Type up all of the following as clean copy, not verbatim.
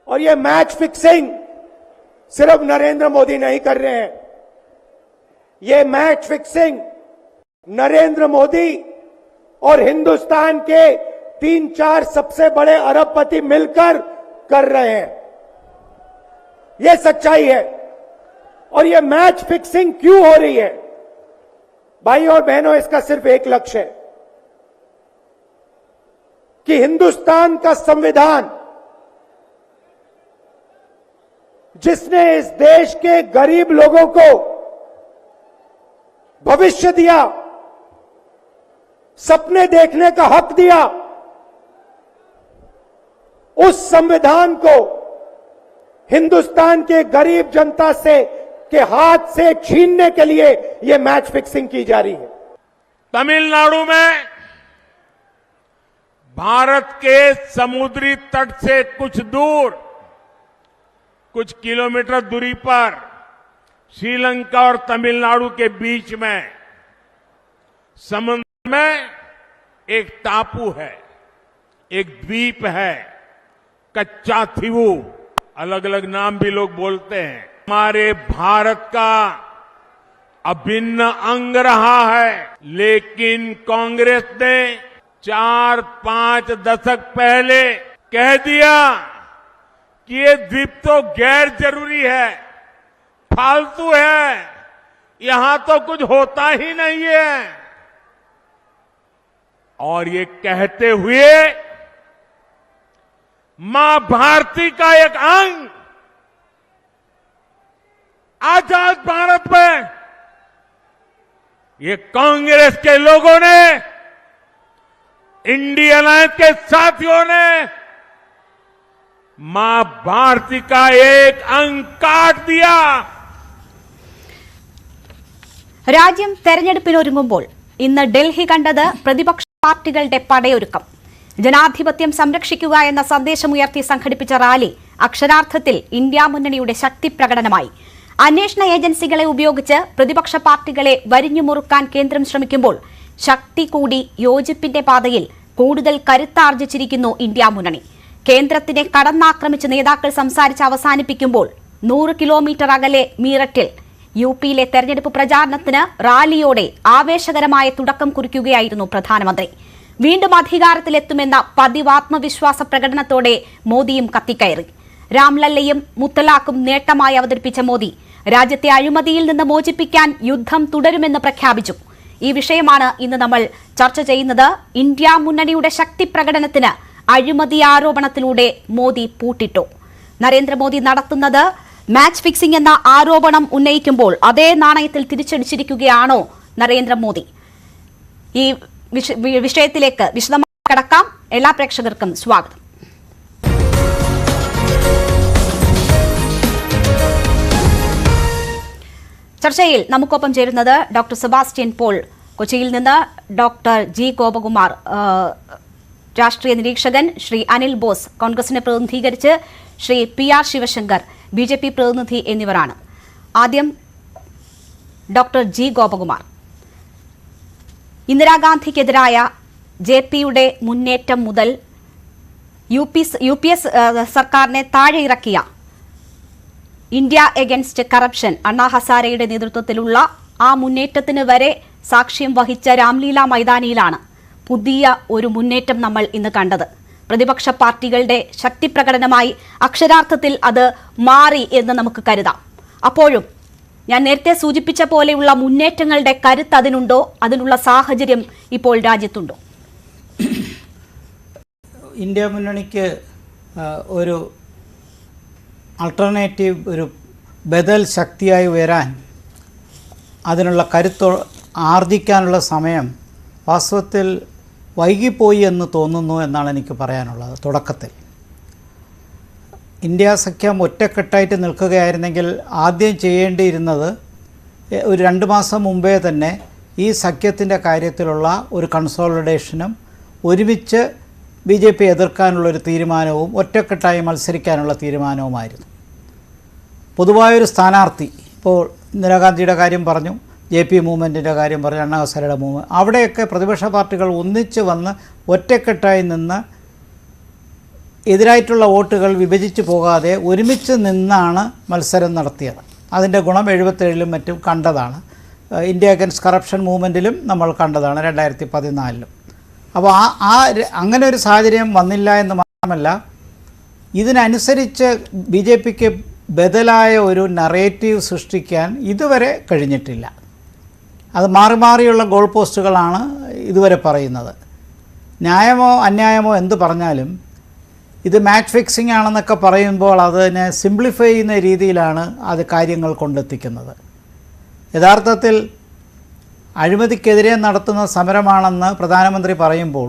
और ये match fixing सिर्फ नरेंद्र मोदी नहीं कर रहे हैं, ये मैच फिक्सिंग नरेंद्र मोदी और हिंदुस्तान के 3-4 सबसे बड़े अरबपति मिलकर कर रहे हैं। ये सच्चाई है। और ये मैच फिक्सिंग क्यों हो रही है? भाइयों और बहनों, इसका सिर्फ एक लक्ष्य है कि हिंदुस्तान का संविधान, जिसने इस देश के गरीब लोगों को भविष्य दिया, सपने देखने का हक दिया, उस संविधान को हिंदुस्तान के गरीब जनता से के हाथ से छीनने के लिए यह मैच फिक्सिंग की जा रही है। तमिलनाडु में भारत के समुद्री तट से कुछ दूर, कुछ किलोमीटर दूरी पर श्रीलंका और तमिलनाडु के बीच में समुद्र में एक टापू है, एक द्वीप है, कच्चा थीवू, अलग अलग नाम भी लोग बोलते हैं। हमारे भारत का अभिन्न अंग रहा है, लेकिन कांग्रेस ने 4-5 दशक पहले कह दिया कि ये द्वीप तो गैर जरूरी है, फालतू है, यहां तो कुछ होता ही नहीं है। और ये कहते हुए मां भारती का एक अंग आजाद भारत में ये कांग्रेस के लोगों ने, इंडियन अलायंस के साथियों ने मां भारती का एक अंग काट दिया। രാജ്യം തെരഞ്ഞെടുപ്പിനൊരുങ്ങുമ്പോൾ ഇന്ന് ഡൽഹി കണ്ടത് പ്രതിപക്ഷ പാർട്ടികളുടെ പടയൊരുക്കം. ജനാധിപത്യം സംരക്ഷിക്കുക എന്ന സന്ദേശമുയർത്തി സംഘടിപ്പിച്ച റാലി അക്ഷരാർത്ഥത്തിൽ ഇന്ത്യ മുന്നണിയുടെ ശക്തി പ്രകടനമായി. അന്വേഷണ ഏജൻസികളെ ഉപയോഗിച്ച് പ്രതിപക്ഷ പാർട്ടികളെ വരിഞ്ഞുമുറുക്കാൻ കേന്ദ്രം ശ്രമിക്കുമ്പോൾ ശക്തി കൂടി യോജിപ്പിന്റെ പാതയിൽ കൂടുതൽ കരുത്താർജിച്ചിരിക്കുന്നു ഇന്ത്യ മുന്നണി. കേന്ദ്രത്തിനെ കടന്നാക്രമിച്ച് നേതാക്കൾ സംസാരിച്ച് അവസാനിപ്പിക്കുമ്പോൾ 100 കിലോമീറ്റർ അകലെ മീററ്റിൽ യുപിയിലെ തെരഞ്ഞെടുപ്പ് പ്രചാരണത്തിന് റാലിയോടെ ആവേശകരമായ തുടക്കം കുറിക്കുകയായിരുന്നു പ്രധാനമന്ത്രി. വീണ്ടും അധികാരത്തിലെത്തുമെന്ന പതിവാത്മവിശ്വാസ പ്രകടനത്തോടെ മോദിയും കത്തിക്കയറി. രാംലല്ലയും മുത്തലാഖും നേട്ടമായി അവതരിപ്പിച്ച മോദി രാജ്യത്തെ അഴിമതിയിൽ നിന്ന് മോചിപ്പിക്കാൻ യുദ്ധം തുടരുമെന്ന് പ്രഖ്യാപിച്ചു. ഈ വിഷയമാണ് ഇന്ന് നമ്മൾ ചർച്ച ചെയ്യുന്നത്. ഇന്ത്യ മുന്നണിയുടെ ശക്തി പ്രകടനത്തിന് അഴിമതി ആരോപണത്തിലൂടെ മോദി പൂട്ടിട്ടു. നരേന്ദ്രമോദി നടത്തുന്നത് മാച്ച് ഫിക്സിംഗ് എന്ന ആരോപണം ഉന്നയിക്കുമ്പോൾ അതേ നാണയത്തിൽ തിരിച്ചടിച്ചിരിക്കുകയാണോ നരേന്ദ്രമോദി? ഈ വിഷയത്തിലേക്ക് വിശദമായി കടക്കാം. എല്ലാ പ്രേക്ഷകർക്കും സ്വാഗതം. ചർച്ചയിൽ നമുക്കൊപ്പം ചേരുന്നത് ഡോക്ടർ സെബാസ്റ്റ്യൻ പോൾ കൊച്ചിയിൽ നിന്ന്, ഡോക്ടർ ജി ഗോപകുമാർ രാഷ്ട്രീയ നിരീക്ഷകൻ, ശ്രീ അനിൽ ബോസ് കോൺഗ്രസിനെ പ്രതിനിധീകരിച്ച്, ശ്രീ PR ശിവശങ്കർ BJP പ്രതിനിധി എന്നിവരാണ്. ആദ്യം ഡോക്ടർ ജി ഗോപകുമാർ, ഇന്ദിരാഗാന്ധിക്കെതിരായ JPയുടെ മുന്നേറ്റം മുതൽ UPS സർക്കാരിനെ താഴെ ഇറക്കിയ ഇന്ത്യ എഗൻസ്റ്റ് കറപ്ഷൻ അണ്ണാ ഹസാരെയുടെ നേതൃത്വത്തിലുള്ള ആ മുന്നേറ്റത്തിന് വരെ സാക്ഷ്യം വഹിച്ച രാംലീല മൈതാനിയിലാണ് പുതിയ ഒരു മുന്നേറ്റം നമ്മൾ ഇന്ന് കണ്ടത്. പ്രതിപക്ഷ പാർട്ടികളുടെ ശക്തിപ്രകടനമായി അക്ഷരാർത്ഥത്തിൽ അത് മാറി എന്ന് നമുക്ക് കരുതാം. അപ്പോഴും ഞാൻ നേരത്തെ സൂചിപ്പിച്ച പോലെയുള്ള മുന്നേറ്റങ്ങളുടെ കരുത്ത് അതിനുണ്ടോ? അതിനുള്ള സാഹചര്യം ഇപ്പോൾ രാജ്യത്തുണ്ടോ? ഇന്ത്യ മുന്നണിക്ക് ഒരു ആൾട്ടർനേറ്റീവ്, ഒരു ബദൽ ശക്തിയായി ഉയരാൻ അതിനുള്ള കരുത്ത് ആർജിക്കാനുള്ള സമയം വാസ്തവത്തിൽ വൈകിപ്പോയി എന്ന് തോന്നുന്നു എന്നാണ് എനിക്ക് പറയാനുള്ളത്. തുടക്കത്തിൽ ഇന്ത്യ സഖ്യം ഒറ്റക്കെട്ടായിട്ട് നിൽക്കുകയായിരുന്നെങ്കിൽ ആദ്യം ചെയ്യേണ്ടിയിരുന്നത് ഒരു 2 മാസം മുമ്പേ തന്നെ ഈ സഖ്യത്തിൻ്റെ കാര്യത്തിലുള്ള ഒരു കൺസോളിഡേഷനും ഒരുമിച്ച് BJP എതിർക്കാനുള്ളൊരു തീരുമാനവും ഒറ്റക്കെട്ടായി മത്സരിക്കാനുള്ള തീരുമാനവുമായിരുന്നു. പൊതുവായൊരു സ്ഥാനാർത്ഥി, ഇപ്പോൾ ഇന്ദിരാഗാന്ധിയുടെ കാര്യം പറഞ്ഞു, JP മൂവ്മെൻറ്റിൻ്റെ കാര്യം പറഞ്ഞു, അണ്ണാ ഹസാരയുടെ മൂവ്മെൻറ്റ്, അവിടെയൊക്കെ പ്രതിപക്ഷ പാർട്ടികൾ ഒന്നിച്ച് വന്ന് ഒറ്റക്കെട്ടായി നിന്ന് എതിരായിട്ടുള്ള വോട്ടുകൾ വിഭജിച്ച് പോകാതെ ഒരുമിച്ച് നിന്നാണ് മത്സരം നടത്തിയത്. അതിൻ്റെ ഗുണം 77-ലും മറ്റും കണ്ടതാണ്. ഇന്ത്യ അഗൻസ്റ്റ് കറപ്ഷൻ മൂവ്മെൻറ്റിലും നമ്മൾ കണ്ടതാണ് 2014-ലും. അപ്പോൾ അങ്ങനെ ഒരു സാഹചര്യം വന്നില്ല എന്ന് മാത്രമല്ല, ഇതിനനുസരിച്ച് BJPക്ക് ബദലായ ഒരു നറേറ്റീവ് സൃഷ്ടിക്കാൻ ഇതുവരെ കഴിഞ്ഞിട്ടില്ല. അത് മാറി മാറിയുള്ള ഗോൾ പോസ്റ്റുകളാണ് ഇതുവരെ പറയുന്നത്. ന്യായമോ അന്യായമോ എന്ത് പറഞ്ഞാലും ഇത് മാച്ച് ഫിക്സിംഗ് ആണെന്നൊക്കെ പറയുമ്പോൾ അതിനെ സിംപ്ലിഫൈ ചെയ്യുന്ന രീതിയിലാണ് അത് കാര്യങ്ങൾ കൊണ്ടെത്തിക്കുന്നത്. യഥാർത്ഥത്തിൽ അഴിമതിക്കെതിരെ നടത്തുന്ന സമരമാണെന്ന് പ്രധാനമന്ത്രി പറയുമ്പോൾ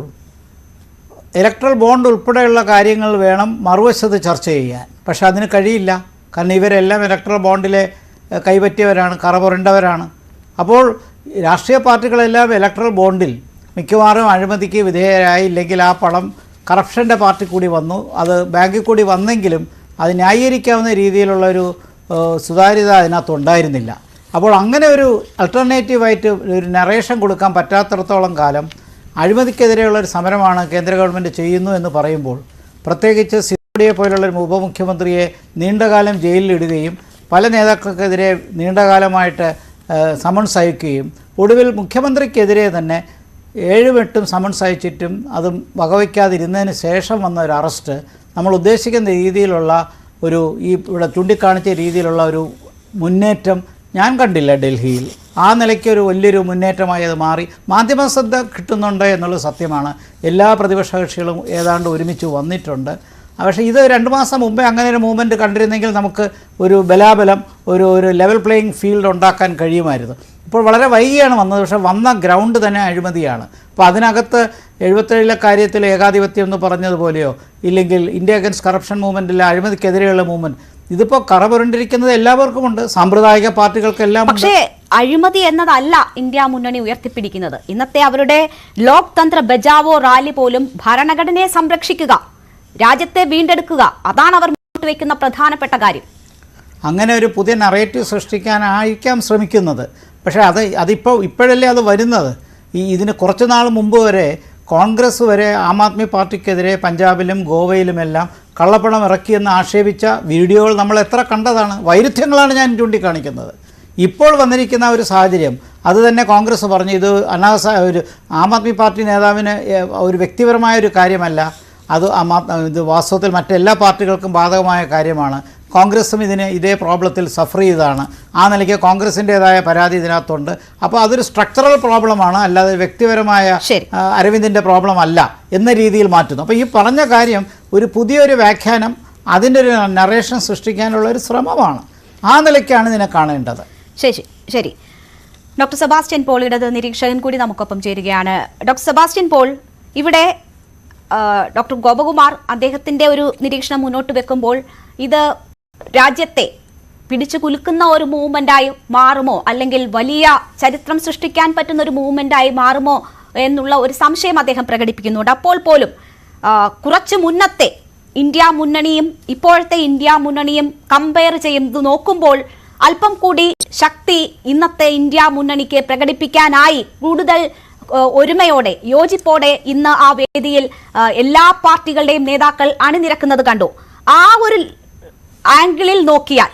ഇലക്ട്രൽ ബോണ്ട് ഉൾപ്പെടെയുള്ള കാര്യങ്ങൾ വേണം മറുവശത്ത് ചർച്ച ചെയ്യാൻ. പക്ഷെ അതിന് കഴിയില്ല. കാരണം ഇവരെല്ലാം ഇലക്ട്രൽ ബോണ്ടിലെ കൈപ്പറ്റിയവരാണ്, കറപുരണ്ടവരാണ്. അപ്പോൾ രാഷ്ട്രീയ പാർട്ടികളെല്ലാം ഇലക്ട്രൽ ബോണ്ടിൽ മിക്കവാറും അഴിമതിക്ക് വിധേയരായില്ലെങ്കിൽ ആ പണം കറപ്ഷൻ്റെ പാർട്ടി കൂടി വന്നു, അത് ബാങ്കിൽ കൂടി വന്നെങ്കിലും അത് ന്യായീകരിക്കാവുന്ന രീതിയിലുള്ളൊരു സുതാര്യത അതിനകത്തുണ്ടായിരുന്നില്ല. അപ്പോൾ അങ്ങനെ ഒരു അൾട്ടർനേറ്റീവായിട്ട് ഒരു നറേഷൻ കൊടുക്കാൻ പറ്റാത്തിടത്തോളം കാലം അഴിമതിക്കെതിരെയുള്ളൊരു സമരമാണ് കേന്ദ്ര ഗവൺമെൻറ് ചെയ്യുന്നു എന്ന് പറയുമ്പോൾ, പ്രത്യേകിച്ച് സിസോഡിയെ പോലുള്ളൊരു ഉപമുഖ്യമന്ത്രിയെ നീണ്ടകാലം ജയിലിലിടുകയും പല നേതാക്കൾക്കെതിരെ നീണ്ടകാലമായിട്ട് സമൻസ് അയക്കുകയും ഒടുവിൽ മുഖ്യമന്ത്രിക്കെതിരെ തന്നെ 7-8 സമൻസ് അയച്ചിട്ടും അതും വകവയ്ക്കാതിരുന്നതിന് ശേഷം വന്ന ഒരു അറസ്റ്റ് നമ്മൾ ഉദ്ദേശിക്കുന്ന രീതിയിലുള്ള ഒരു ഇവിടെ ചൂണ്ടിക്കാണിച്ച രീതിയിലുള്ള ഒരു മുന്നേറ്റം ഞാൻ കണ്ടില്ല ഡൽഹിയിൽ. ആ നിലയ്ക്ക് ഒരു വലിയൊരു മുന്നേറ്റമായി അത് മാറി. മാധ്യമ ശ്രദ്ധ കിട്ടുന്നുണ്ട് എന്നുള്ളത് സത്യമാണ്. എല്ലാ പ്രതിപക്ഷ കക്ഷികളും ഏതാണ്ട് ഒരുമിച്ച് വന്നിട്ടുണ്ട്. പക്ഷേ ഇത് 2 മാസം മുമ്പേ അങ്ങനെ ഒരു മൂവ്മെൻറ്റ് കണ്ടിരുന്നെങ്കിൽ നമുക്ക് ഒരു ബലാബലം ഒരു ലെവൽ പ്ലേയിങ് ഫീൽഡ് ഉണ്ടാക്കാൻ കഴിയുമായിരുന്നു. ഇപ്പോൾ വളരെ വൈകിയാണ് വന്നത്. പക്ഷേ വന്ന ഗ്രൗണ്ട് തന്നെ അഴിമതിയാണ്. അപ്പോൾ അതിനകത്ത് 77-ലെ കാര്യത്തിൽ ഏകാധിപത്യം എന്ന് പറഞ്ഞതുപോലെയോ ഇല്ലെങ്കിൽ ഇന്ത്യ അഗൻസ്റ്റ് കറപ്ഷൻ മൂവ്മെൻറ്റിലെ അഴിമതിക്കെതിരെയുള്ള മൂവ്മെൻറ്റ്, ഇതിപ്പോൾ കറപുരണ്ടിരിക്കുന്നത് എല്ലാവർക്കുമുണ്ട്, സാമ്പ്രദായിക പാർട്ടികൾക്കെല്ലാം. പക്ഷേ അഴിമതി എന്നതല്ല ഇന്ത്യ മുന്നണി ഉയർത്തിപ്പിടിക്കുന്നത്. ഇന്നത്തെ അവരുടെ ലോക് തന്ത്ര ബജാവോ റാലി പോലും ഭരണഘടനയെ സംരക്ഷിക്കുക, രാജ്യത്തെ വീണ്ടെടുക്കുക, അതാണ് അവർ മുന്നോട്ട് വയ്ക്കുന്ന പ്രധാനപ്പെട്ട കാര്യം. അങ്ങനെ ഒരു പുതിയ നറേറ്റീവ് സൃഷ്ടിക്കാനായിരിക്കാം ശ്രമിക്കുന്നത്. പക്ഷേ ഇപ്പോഴല്ലേ അത് വരുന്നത്. ഇതിന് കുറച്ച് നാൾ മുമ്പ് വരെ കോൺഗ്രസ് വരെ ആം ആദ്മി പാർട്ടിക്കെതിരെ പഞ്ചാബിലും ഗോവയിലുമെല്ലാം കള്ളപ്പണം ഇറക്കിയെന്ന് ആക്ഷേപിച്ച വീഡിയോകൾ നമ്മൾ എത്ര കണ്ടതാണ്. വൈരുദ്ധ്യങ്ങളാണ് ഞാൻ ചൂണ്ടിക്കാണിക്കുന്നത്. ഇപ്പോൾ വന്നിരിക്കുന്ന ഒരു സാഹചര്യം അത് തന്നെ കോൺഗ്രസ് പറഞ്ഞു ഇത് ഒരു ആം ആദ്മി പാർട്ടി നേതാവിന് ഒരു വ്യക്തിപരമായ ഒരു കാര്യമല്ല, ഇത് വാസ്തവത്തിൽ മറ്റെല്ലാ പാർട്ടികൾക്കും ബാധകമായ കാര്യമാണ്. കോൺഗ്രസും ഇതേ പ്രോബ്ലത്തിൽ സഫർ ചെയ്തതാണ്. ആ നിലയ്ക്ക് കോൺഗ്രസിൻ്റേതായ പരാതി ഇതിനകത്തുണ്ട്. അപ്പോൾ അതൊരു സ്ട്രക്ചറൽ പ്രോബ്ലമാണ്, അല്ലാതെ വ്യക്തിപരമായ അരവിന്ദിൻ്റെ പ്രോബ്ലം അല്ല എന്ന രീതിയിൽ മാറ്റുന്നു. അപ്പോൾ ഈ പറഞ്ഞ കാര്യം ഒരു പുതിയൊരു വ്യാഖ്യാനം, അതിൻ്റെ ഒരു നറേഷൻ സൃഷ്ടിക്കാനുള്ള ഒരു ശ്രമമാണ്. ആ നിലയ്ക്കാണ് ഇതിനെ കാണേണ്ടത്. ശരി. ഡോക്ടർ സെബാസ്റ്റ്യൻ പോൾ, ഇടത് നിരീക്ഷകൻ കൂടി നമുക്കൊപ്പം ചേരുകയാണ്. ഡോക്ടർ സെബാസ്റ്റ്യൻ പോൾ, ഇവിടെ ഡോക്ടർ ഗോപകുമാർ അദ്ദേഹത്തിൻ്റെ ഒരു നിരീക്ഷണം മുന്നോട്ട് വെക്കുമ്പോൾ ഇത് രാജ്യത്തെ പിടിച്ചു കുലുക്കുന്ന ഒരു മൂവ്മെന്റായി മാറുമോ, അല്ലെങ്കിൽ വലിയ ചരിത്രം സൃഷ്ടിക്കാൻ പറ്റുന്ന ഒരു മൂവ്മെന്റായി മാറുമോ എന്നുള്ള ഒരു സംശയം അദ്ദേഹം പ്രകടിപ്പിക്കുന്നുണ്ട്. അപ്പോൾ പോലും കുറച്ച് മുന്നത്തെ ഇന്ത്യ മുന്നണിയും ഇപ്പോഴത്തെ ഇന്ത്യ മുന്നണിയും കമ്പയർ ചെയ്യുന്നത് നോക്കുമ്പോൾ അല്പം കൂടി ശക്തി ഇന്നത്തെ ഇന്ത്യ മുന്നണിക്ക് പ്രകടിപ്പിക്കാനായി കൂടുതൽ ഒരുമയോടെ യോജിപ്പോടെ ഇന്ന് ആ വേദിയിൽ എല്ലാ പാർട്ടികളുടെയും നേതാക്കൾ അണിനിരക്കുന്നത് കണ്ടു. ആ ഒരു ആംഗിളിൽ നോക്കിയാൽ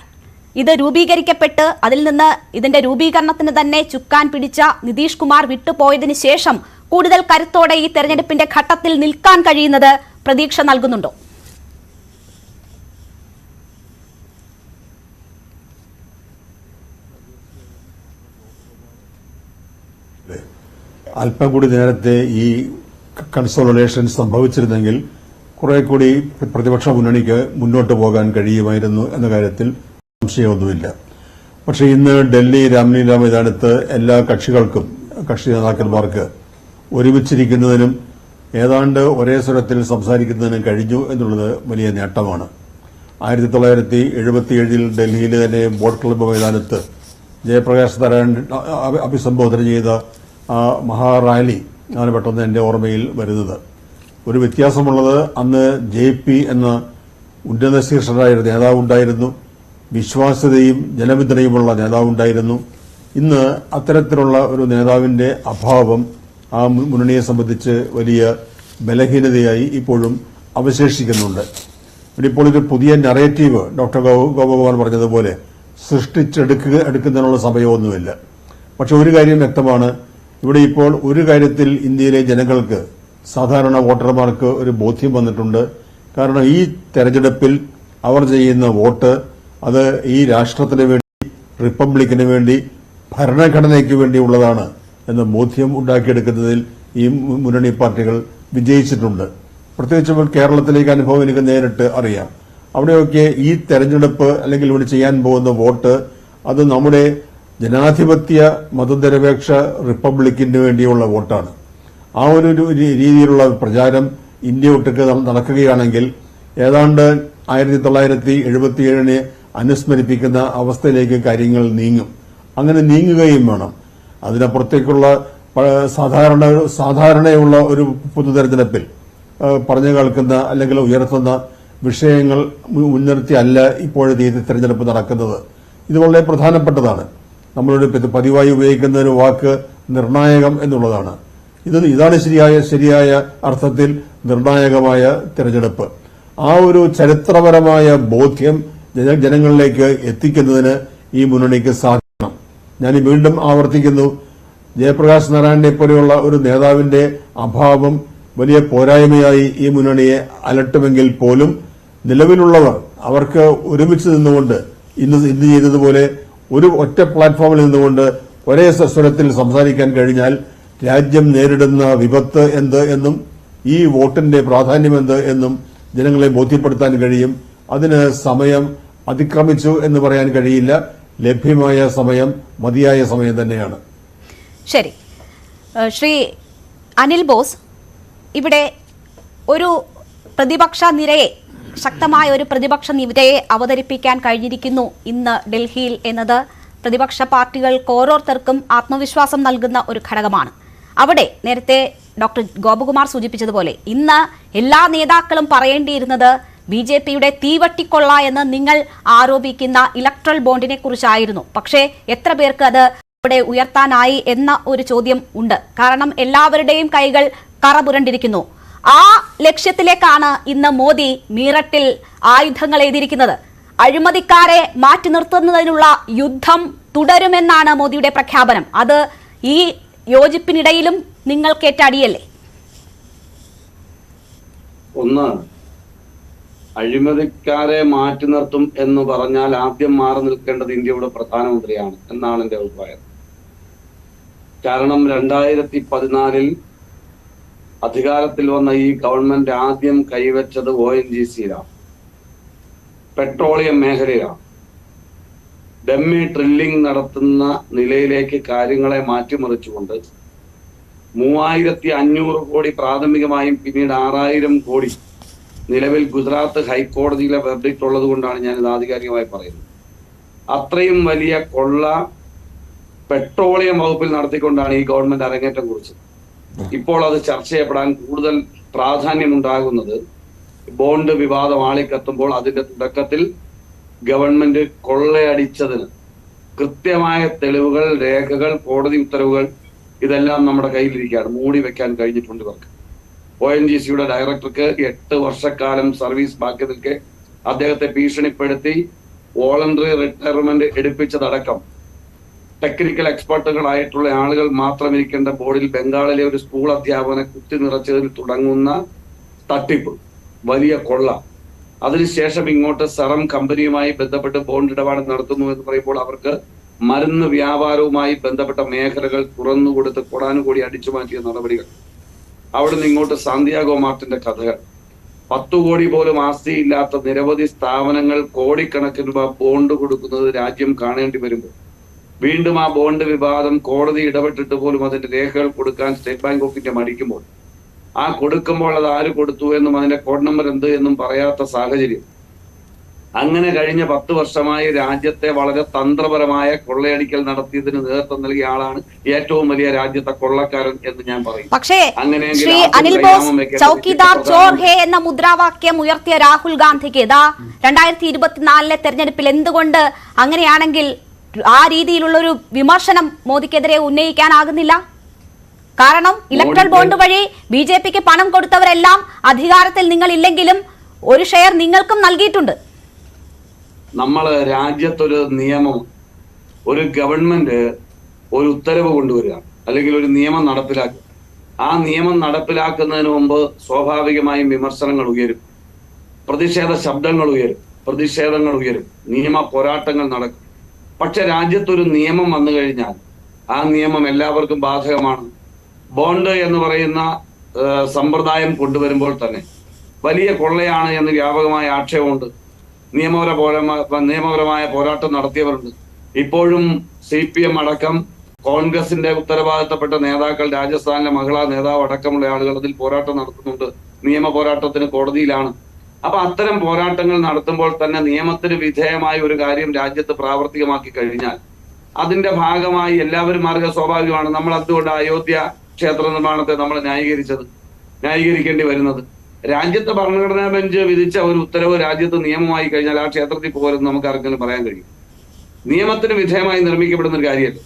ഇത് രൂപീകരിക്കപ്പെട്ട് അതിൽ നിന്ന് ഇതിന്റെ രൂപീകരണത്തിന് തന്നെ ചുക്കാൻ പിടിച്ച നിതീഷ് കുമാർ വിട്ടുപോയതിനു ശേഷം കൂടുതൽ കരുത്തോടെ ഈ തെരഞ്ഞെടുപ്പിന്റെ ഘട്ടത്തിൽ നിൽക്കാൻ കഴിയുന്നത് പ്രതീക്ഷ നൽകുന്നുണ്ടോ? അല്പം കൂടി നേരത്തെ ഈ കൺസോളിഡേഷൻ സംഭവിച്ചിരുന്നെങ്കിൽ കുറെ കൂടി പ്രതിപക്ഷ മുന്നണിക്ക് മുന്നോട്ട് പോകാൻ കഴിയുമായിരുന്നു എന്ന കാര്യത്തിൽ സംശയമൊന്നുമില്ല. പക്ഷേ ഇന്ന് ഡൽഹി രാംലീല മൈതാനത്ത് എല്ലാ കക്ഷികൾക്കും, കക്ഷി നേതാക്കന്മാർക്ക് ഒരുമിച്ചിരിക്കുന്നതിനും ഏതാണ്ട് ഒരേ സ്വരത്തിൽ സംസാരിക്കുന്നതിനും കഴിഞ്ഞു എന്നുള്ളത് വലിയ നേട്ടമാണ്. 1977 ഡൽഹിയിലെ തന്നെ ബോട്ട് ക്ലബ്ബ് മൈതാനത്ത് ജയപ്രകാശ് നാരായൺ അഭിസംബോധന ചെയ്ത ആ മഹാറാലി ആണ് പെട്ടെന്ന് എൻ്റെ ഓർമ്മയിൽ വരുന്നത്. ഒരു വ്യത്യാസമുള്ളത്, അന്ന് JP എന്ന ഉന്നത ശീർഷരായ നേതാവുണ്ടായിരുന്നു, വിശ്വാസ്യതയും ജനപിന്തുണയുമുള്ള നേതാവുണ്ടായിരുന്നു. ഇന്ന് അത്തരത്തിലുള്ള ഒരു നേതാവിന്റെ അഭാവം ആ മുന്നണിയെ സംബന്ധിച്ച് വലിയ ബലഹീനതയായി ഇപ്പോഴും അവശേഷിക്കുന്നുണ്ട്. ഇപ്പോൾ ഒരു പുതിയ നറേറ്റീവ് ഡോക്ടർ ഗോപകുമാർ പറഞ്ഞതുപോലെ എടുക്കുന്നതിനുള്ള സമയമൊന്നുമില്ല. പക്ഷെ ഒരു കാര്യം വ്യക്തമാണ്, ഇവിടെ ഇപ്പോൾ ഒരു കാര്യത്തിൽ ഇന്ത്യയിലെ ജനങ്ങൾക്ക്, സാധാരണ വോട്ടർമാർക്ക് ഒരു ബോധ്യം വന്നിട്ടുണ്ട്. കാരണം ഈ തെരഞ്ഞെടുപ്പിൽ അവർ ചെയ്യുന്ന വോട്ട് അത് ഈ രാഷ്ട്രത്തിന് വേണ്ടി, റിപ്പബ്ലിക്കിന് വേണ്ടി, ഭരണഘടനയ്ക്ക് വേണ്ടിയുള്ളതാണ് എന്ന ബോധ്യം ഉണ്ടാക്കിയെടുക്കുന്നതിൽ ഈ മുന്നണി പാർട്ടികൾ വിജയിച്ചിട്ടുണ്ട്. പ്രത്യേകിച്ച് കേരളത്തിലേക്ക് അനുഭവം എനിക്ക് നേരിട്ട് അറിയാം. അവിടെയൊക്കെ ഈ തെരഞ്ഞെടുപ്പ് അല്ലെങ്കിൽ ഇവിടെ ചെയ്യാൻ പോകുന്ന വോട്ട് അത് നമ്മുടെ ജനാധിപത്യ മതനിരപേക്ഷ റിപ്പബ്ലിക്കിന് വേണ്ടിയുള്ള വോട്ടാണ്. ആ ഒരു രീതിയിലുള്ള പ്രചാരം ഇന്ത്യ ഒട്ടുക്ക് നടക്കുകയാണെങ്കിൽ ഏതാണ്ട് 1977 അനുസ്മരിപ്പിക്കുന്ന അവസ്ഥയിലേക്ക് കാര്യങ്ങൾ നീങ്ങും. അങ്ങനെ നീങ്ങുകയും വേണം. അതിനപ്പുറത്തേക്കുള്ള സാധാരണയുള്ള ഒരു പൊതു തെരഞ്ഞെടുപ്പിൽ പറഞ്ഞു കേൾക്കുന്ന അല്ലെങ്കിൽ ഉയർത്തുന്ന വിഷയങ്ങൾ മുൻനിർത്തി അല്ല ഇപ്പോഴത്തെ ഈ തെരഞ്ഞെടുപ്പ് നടക്കുന്നത്. ഇത് വളരെ പ്രധാനപ്പെട്ടതാണ്. നമ്മളൊരു പതിവായി ഉപയോഗിക്കുന്ന ഒരു വാക്ക് നിർണായകം എന്നുള്ളതാണ്. ഇതാണ് ശരിയായ അർത്ഥത്തിൽ നിർണായകമായ തെരഞ്ഞെടുപ്പ്. ആ ഒരു ചരിത്രപരമായ ബോധ്യം ജനങ്ങളിലേക്ക് എത്തിക്കുന്നതിന് ഈ മുന്നണിക്ക് സാധിക്കണം. ഞാൻ വീണ്ടും ആവർത്തിക്കുന്നു, ജയപ്രകാശ് നാരായണനെ പോലെയുള്ള ഒരു നേതാവിന്റെ അഭാവം വലിയ പോരായ്മയായി ഈ മുന്നണിയെ അലട്ടുമെങ്കിൽ പോലും നിലവിലുള്ളവർ അവർക്ക് ഒരുമിച്ച് നിന്നുകൊണ്ട് ഇന്ന് ചെയ്തതുപോലെ ഒരു ഒറ്റ പ്ലാറ്റ്ഫോമിൽ നിന്നുകൊണ്ട് ഒരേ സ്വരത്തിൽ സംസാരിക്കാൻ കഴിഞ്ഞാൽ രാജ്യം നേരിടുന്ന വിപത്ത് എന്ത് എന്നും ഈ വോട്ടിന്റെ പ്രാധാന്യം എന്ത് എന്നും ജനങ്ങളെ ബോധ്യപ്പെടുത്താൻ കഴിയും. അതിന് സമയം അതിക്രമിച്ചു എന്ന് പറയാൻ കഴിയില്ല. ലഭ്യമായ സമയം മതിയായ സമയം തന്നെയാണ്. ശരി, ശ്രീ അനിൽ ബോസ്, ഇവിടെ ഒരു പ്രതിപക്ഷ നിരയെ, ശക്തമായ ഒരു പ്രതിപക്ഷ നിരയെ അവതരിപ്പിക്കാൻ കഴിഞ്ഞിരിക്കുന്നു ഇന്ന് ഡൽഹിയിൽ എന്നത് പ്രതിപക്ഷ പാർട്ടികൾക്ക് ഓരോരുത്തർക്കും ആത്മവിശ്വാസം നൽകുന്ന ഒരു ഘടകമാണ്. അവിടെ നേരത്തെ ഡോക്ടർ ഗോപകുമാർ സൂചിപ്പിച്ചതുപോലെ ഇന്ന് എല്ലാ നേതാക്കളും പറയേണ്ടിയിരുന്നത് BJPയുടെ തീവട്ടിക്കൊള്ള എന്ന് നിങ്ങൾ ആരോപിക്കുന്ന ഇലക്ട്രൽ ബോണ്ടിനെ കുറിച്ചായിരുന്നു. പക്ഷേ എത്ര പേർക്ക് അത് ഇവിടെ ഉയർത്താനായി എന്ന ഒരു ചോദ്യം ഉണ്ട്. കാരണം എല്ലാവരുടെയും കൈകൾ കറപുരണ്ടിരിക്കുന്നു. ആ ലക്ഷ്യത്തിലേക്കാണ് ഇന്ന് മോദി മീററ്റിൽ ആയുധങ്ങൾ എഴുതിയിരിക്കുന്നത്. അഴിമതിക്കാരെ മാറ്റി നിർത്തുന്നതിനുള്ള യുദ്ധം തുടരുമെന്നാണ് മോദിയുടെ പ്രഖ്യാപനം. അത് ഈ യോജിപ്പിനിടയിലും നിങ്ങൾക്കേറ്റ അടിയല്ലേ? ഒന്ന്, അഴിമതിക്കാരെ മാറ്റി നിർത്തും എന്ന് പറഞ്ഞാൽ ആദ്യം മാറി നിൽക്കേണ്ടത് ഇന്ത്യയുടെ പ്രധാനമന്ത്രിയാണ് എന്നാണ് എന്റെ അഭിപ്രായം. കാരണം 2014 അധികാരത്തിൽ വന്ന ഈ ഗവൺമെന്റ് ആദ്യം കൈവച്ചത് ONGCയിലാണ്, പെട്രോളിയം മേഖലയിലാണ്. ഡമ്മി ഡ്രില്ലിംഗ് നടത്തുന്ന നിലയിലേക്ക് കാര്യങ്ങളെ മാറ്റിമറിച്ചുകൊണ്ട് 3500 കോടി പ്രാഥമികമായും പിന്നീട് 6000 കോടി നിലവിൽ ഗുജറാത്ത് ഹൈക്കോടതിയിലെ വെർഡിക്റ്റ് ഉള്ളത് കൊണ്ടാണ് ഞാൻ ഇത് ആധികാരികമായി പറയുന്നത്. അത്രയും വലിയ കൊള്ള പെട്രോളിയം വകുപ്പിൽ നടത്തിക്കൊണ്ടാണ് ഈ ഗവൺമെന്റ് അരങ്ങേറ്റം കുറിച്ചത്. ഇപ്പോൾ അത് ചർച്ച ചെയ്യപ്പെടാൻ കൂടുതൽ പ്രാധാന്യമുണ്ടാകുന്നത് ബോണ്ട് വിവാദം ആളിക്കത്തുമ്പോൾ അതിന്റെ തുടക്കത്തിൽ ഗവൺമെന്റ് കൊള്ളയടിച്ചതിന് കൃത്യമായ തെളിവുകൾ, രേഖകൾ, കോടതി ഉത്തരവുകൾ ഇതെല്ലാം നമ്മുടെ കയ്യിലിരിക്കുകയാണ്. മൂടി വെക്കാൻ കഴിഞ്ഞിട്ടുണ്ട് ഇവർക്ക്. ONGCയുടെ ഡയറക്ടർക്ക് 8 വർഷക്കാലം സർവീസ് ബാക്കി നിൽക്കെ അദ്ദേഹത്തെ ഭീഷണിപ്പെടുത്തി വോളണ്ടറി റിട്ടയർമെന്റ് എടുപ്പിച്ചതടക്കം ടെക്നിക്കൽ എക്സ്പെർട്ടുകളായിട്ടുള്ള ആളുകൾ മാത്രം ഇരിക്കേണ്ട ബോർഡിൽ ബംഗാളിലെ ഒരു സ്കൂൾ അധ്യാപകനെ കുത്തി നിറച്ചതിൽ തുടങ്ങുന്ന തട്ടിപ്പ്, വലിയ കൊള്ള. അതിനുശേഷം ഇങ്ങോട്ട് സെറം കമ്പനിയുമായി ബന്ധപ്പെട്ട് ബോണ്ട് ഇടപാട് നടത്തുന്നു എന്ന് പറയുമ്പോൾ അവർക്ക് മരുന്ന് വ്യാപാരവുമായി ബന്ധപ്പെട്ട മേഖലകൾ തുറന്നുകൊടുത്ത് കൊടാനുകൂടി അടിച്ചു മാറ്റിയ നടപടികൾ. അവിടുന്ന് ഇങ്ങോട്ട് സാന്തിയാഗോ മാർട്ടിന്റെ കഥകൾ. 10 കോടി പോലും ആസ്തിയില്ലാത്ത നിരവധി സ്ഥാപനങ്ങൾ കോടിക്കണക്കിന് രൂപ ബോണ്ട് കൊടുക്കുന്നത് രാജ്യം കാണേണ്ടി വരുമ്പോൾ വീണ്ടും ആ ബോണ്ട് വിവാദം കോടതി ഇടപെട്ടിട്ട് പോലും അതിന്റെ രേഖകൾ കൊടുക്കാൻ സ്റ്റേറ്റ് ബാങ്ക് ഓഫ് ഇന്ത്യ മടിക്കുമ്പോൾ, ആ കൊടുക്കുമ്പോൾ അത് ആര് കൊടുത്തു എന്നും അതിന്റെ കോഡ് നമ്പർ എന്ത് എന്നും പറയാത്ത സാഹചര്യം. അങ്ങനെ കഴിഞ്ഞ 10 വർഷമായി രാജ്യത്തെ വളരെ തന്ത്രപരമായ കൊള്ളയടിക്കൽ നടത്തിയതിന് നേതൃത്വം നൽകിയ ആളാണ് ഏറ്റവും വലിയ രാജ്യത്തെ കൊള്ളക്കാരൻ എന്ന് ഞാൻ പറയും. പക്ഷേ ശ്രീ അനിൽ ബോസ്, ചൌക്കിദാർ ചോർ ഹേ എന്ന മുദ്രാവാക്യം ഉയർത്തിയ രാഹുൽ ഗാന്ധിക്ക് 2024 തെരഞ്ഞെടുപ്പിൽ എന്തുകൊണ്ട് അങ്ങനെയാണെങ്കിൽ ആ രീതിയിലുള്ള ഒരു വിമർശനം മോദിക്കെതിരെ ഉന്നയിക്കാനാകുന്നില്ല? കാരണം ഇലക്ട്രൽ ബോണ്ട് വഴി BJPക്ക് പണം കൊടുത്തവരെല്ലാം അധികാരത്തിൽ നിങ്ങൾ ഇല്ലെങ്കിലും ഒരു ഷെയർ നിങ്ങൾക്കും നൽകിയിട്ടുണ്ട്. നമ്മൾ രാജ്യത്തൊരു നിയമം, ഒരു ഗവൺമെന്റ് ഒരു ഉത്തരവ് കൊണ്ടുവരിക അല്ലെങ്കിൽ ഒരു നിയമം നടപ്പിലാക്കുക. ആ നിയമം നടപ്പിലാക്കുന്നതിന് മുമ്പ് സ്വാഭാവികമായും വിമർശനങ്ങൾ ഉയരും, പ്രതിഷേധ ശബ്ദങ്ങൾ ഉയരും, നിയമ പോരാട്ടങ്ങൾ നടക്കും. പക്ഷെ രാജ്യത്തൊരു നിയമം വന്നു കഴിഞ്ഞാൽ ആ നിയമം എല്ലാവർക്കും ബാധകമാണ്. ബോണ്ട് എന്ന് പറയുന്ന സമ്പ്രദായം കൊണ്ടുവരുമ്പോൾ തന്നെ വലിയ കൊള്ളയാണ് എന്ന് വ്യാപകമായ ആക്ഷേപമുണ്ട്. നിയമപരമായ പോരാട്ടം നടത്തിയവരുണ്ട്. ഇപ്പോഴും CPM അടക്കം കോൺഗ്രസിന്റെ ഉത്തരവാദിത്തപ്പെട്ട നേതാക്കൾ, രാജസ്ഥാനിലെ മഹിളാ നേതാവ് അടക്കമുള്ള ആളുകൾ അതിൽ പോരാട്ടം നടത്തുന്നുണ്ട്. നിയമ പോരാട്ടത്തിന് കോടതിയിലാണ്. അപ്പൊ അത്തരം പോരാട്ടങ്ങൾ നടത്തുമ്പോൾ തന്നെ നിയമത്തിന് വിധേയമായ ഒരു കാര്യം രാജ്യത്ത് പ്രാവർത്തികമാക്കി കഴിഞ്ഞാൽ അതിന്റെ ഭാഗമായി എല്ലാവരും മാർഗ സ്വാഭാവികമാണ്. നമ്മൾ അതുകൊണ്ട് അയോധ്യ ക്ഷേത്ര നിർമ്മാണത്തെ നമ്മൾ ന്യായീകരിക്കേണ്ടി വരുന്നത്. രാജ്യത്തെ ഭരണഘടനാ ബെഞ്ച് വിധിച്ച ഒരു ഉത്തരവ് രാജ്യത്ത് നിയമമായി കഴിഞ്ഞാൽ ആ ക്ഷേത്രത്തിൽ പോകരുതെന്ന് നമുക്ക് ആർക്കെങ്കിലും പറയാൻ കഴിയും? നിയമത്തിന് വിധേയമായി നിർമ്മിക്കപ്പെടുന്ന ഒരു കാര്യമല്ല.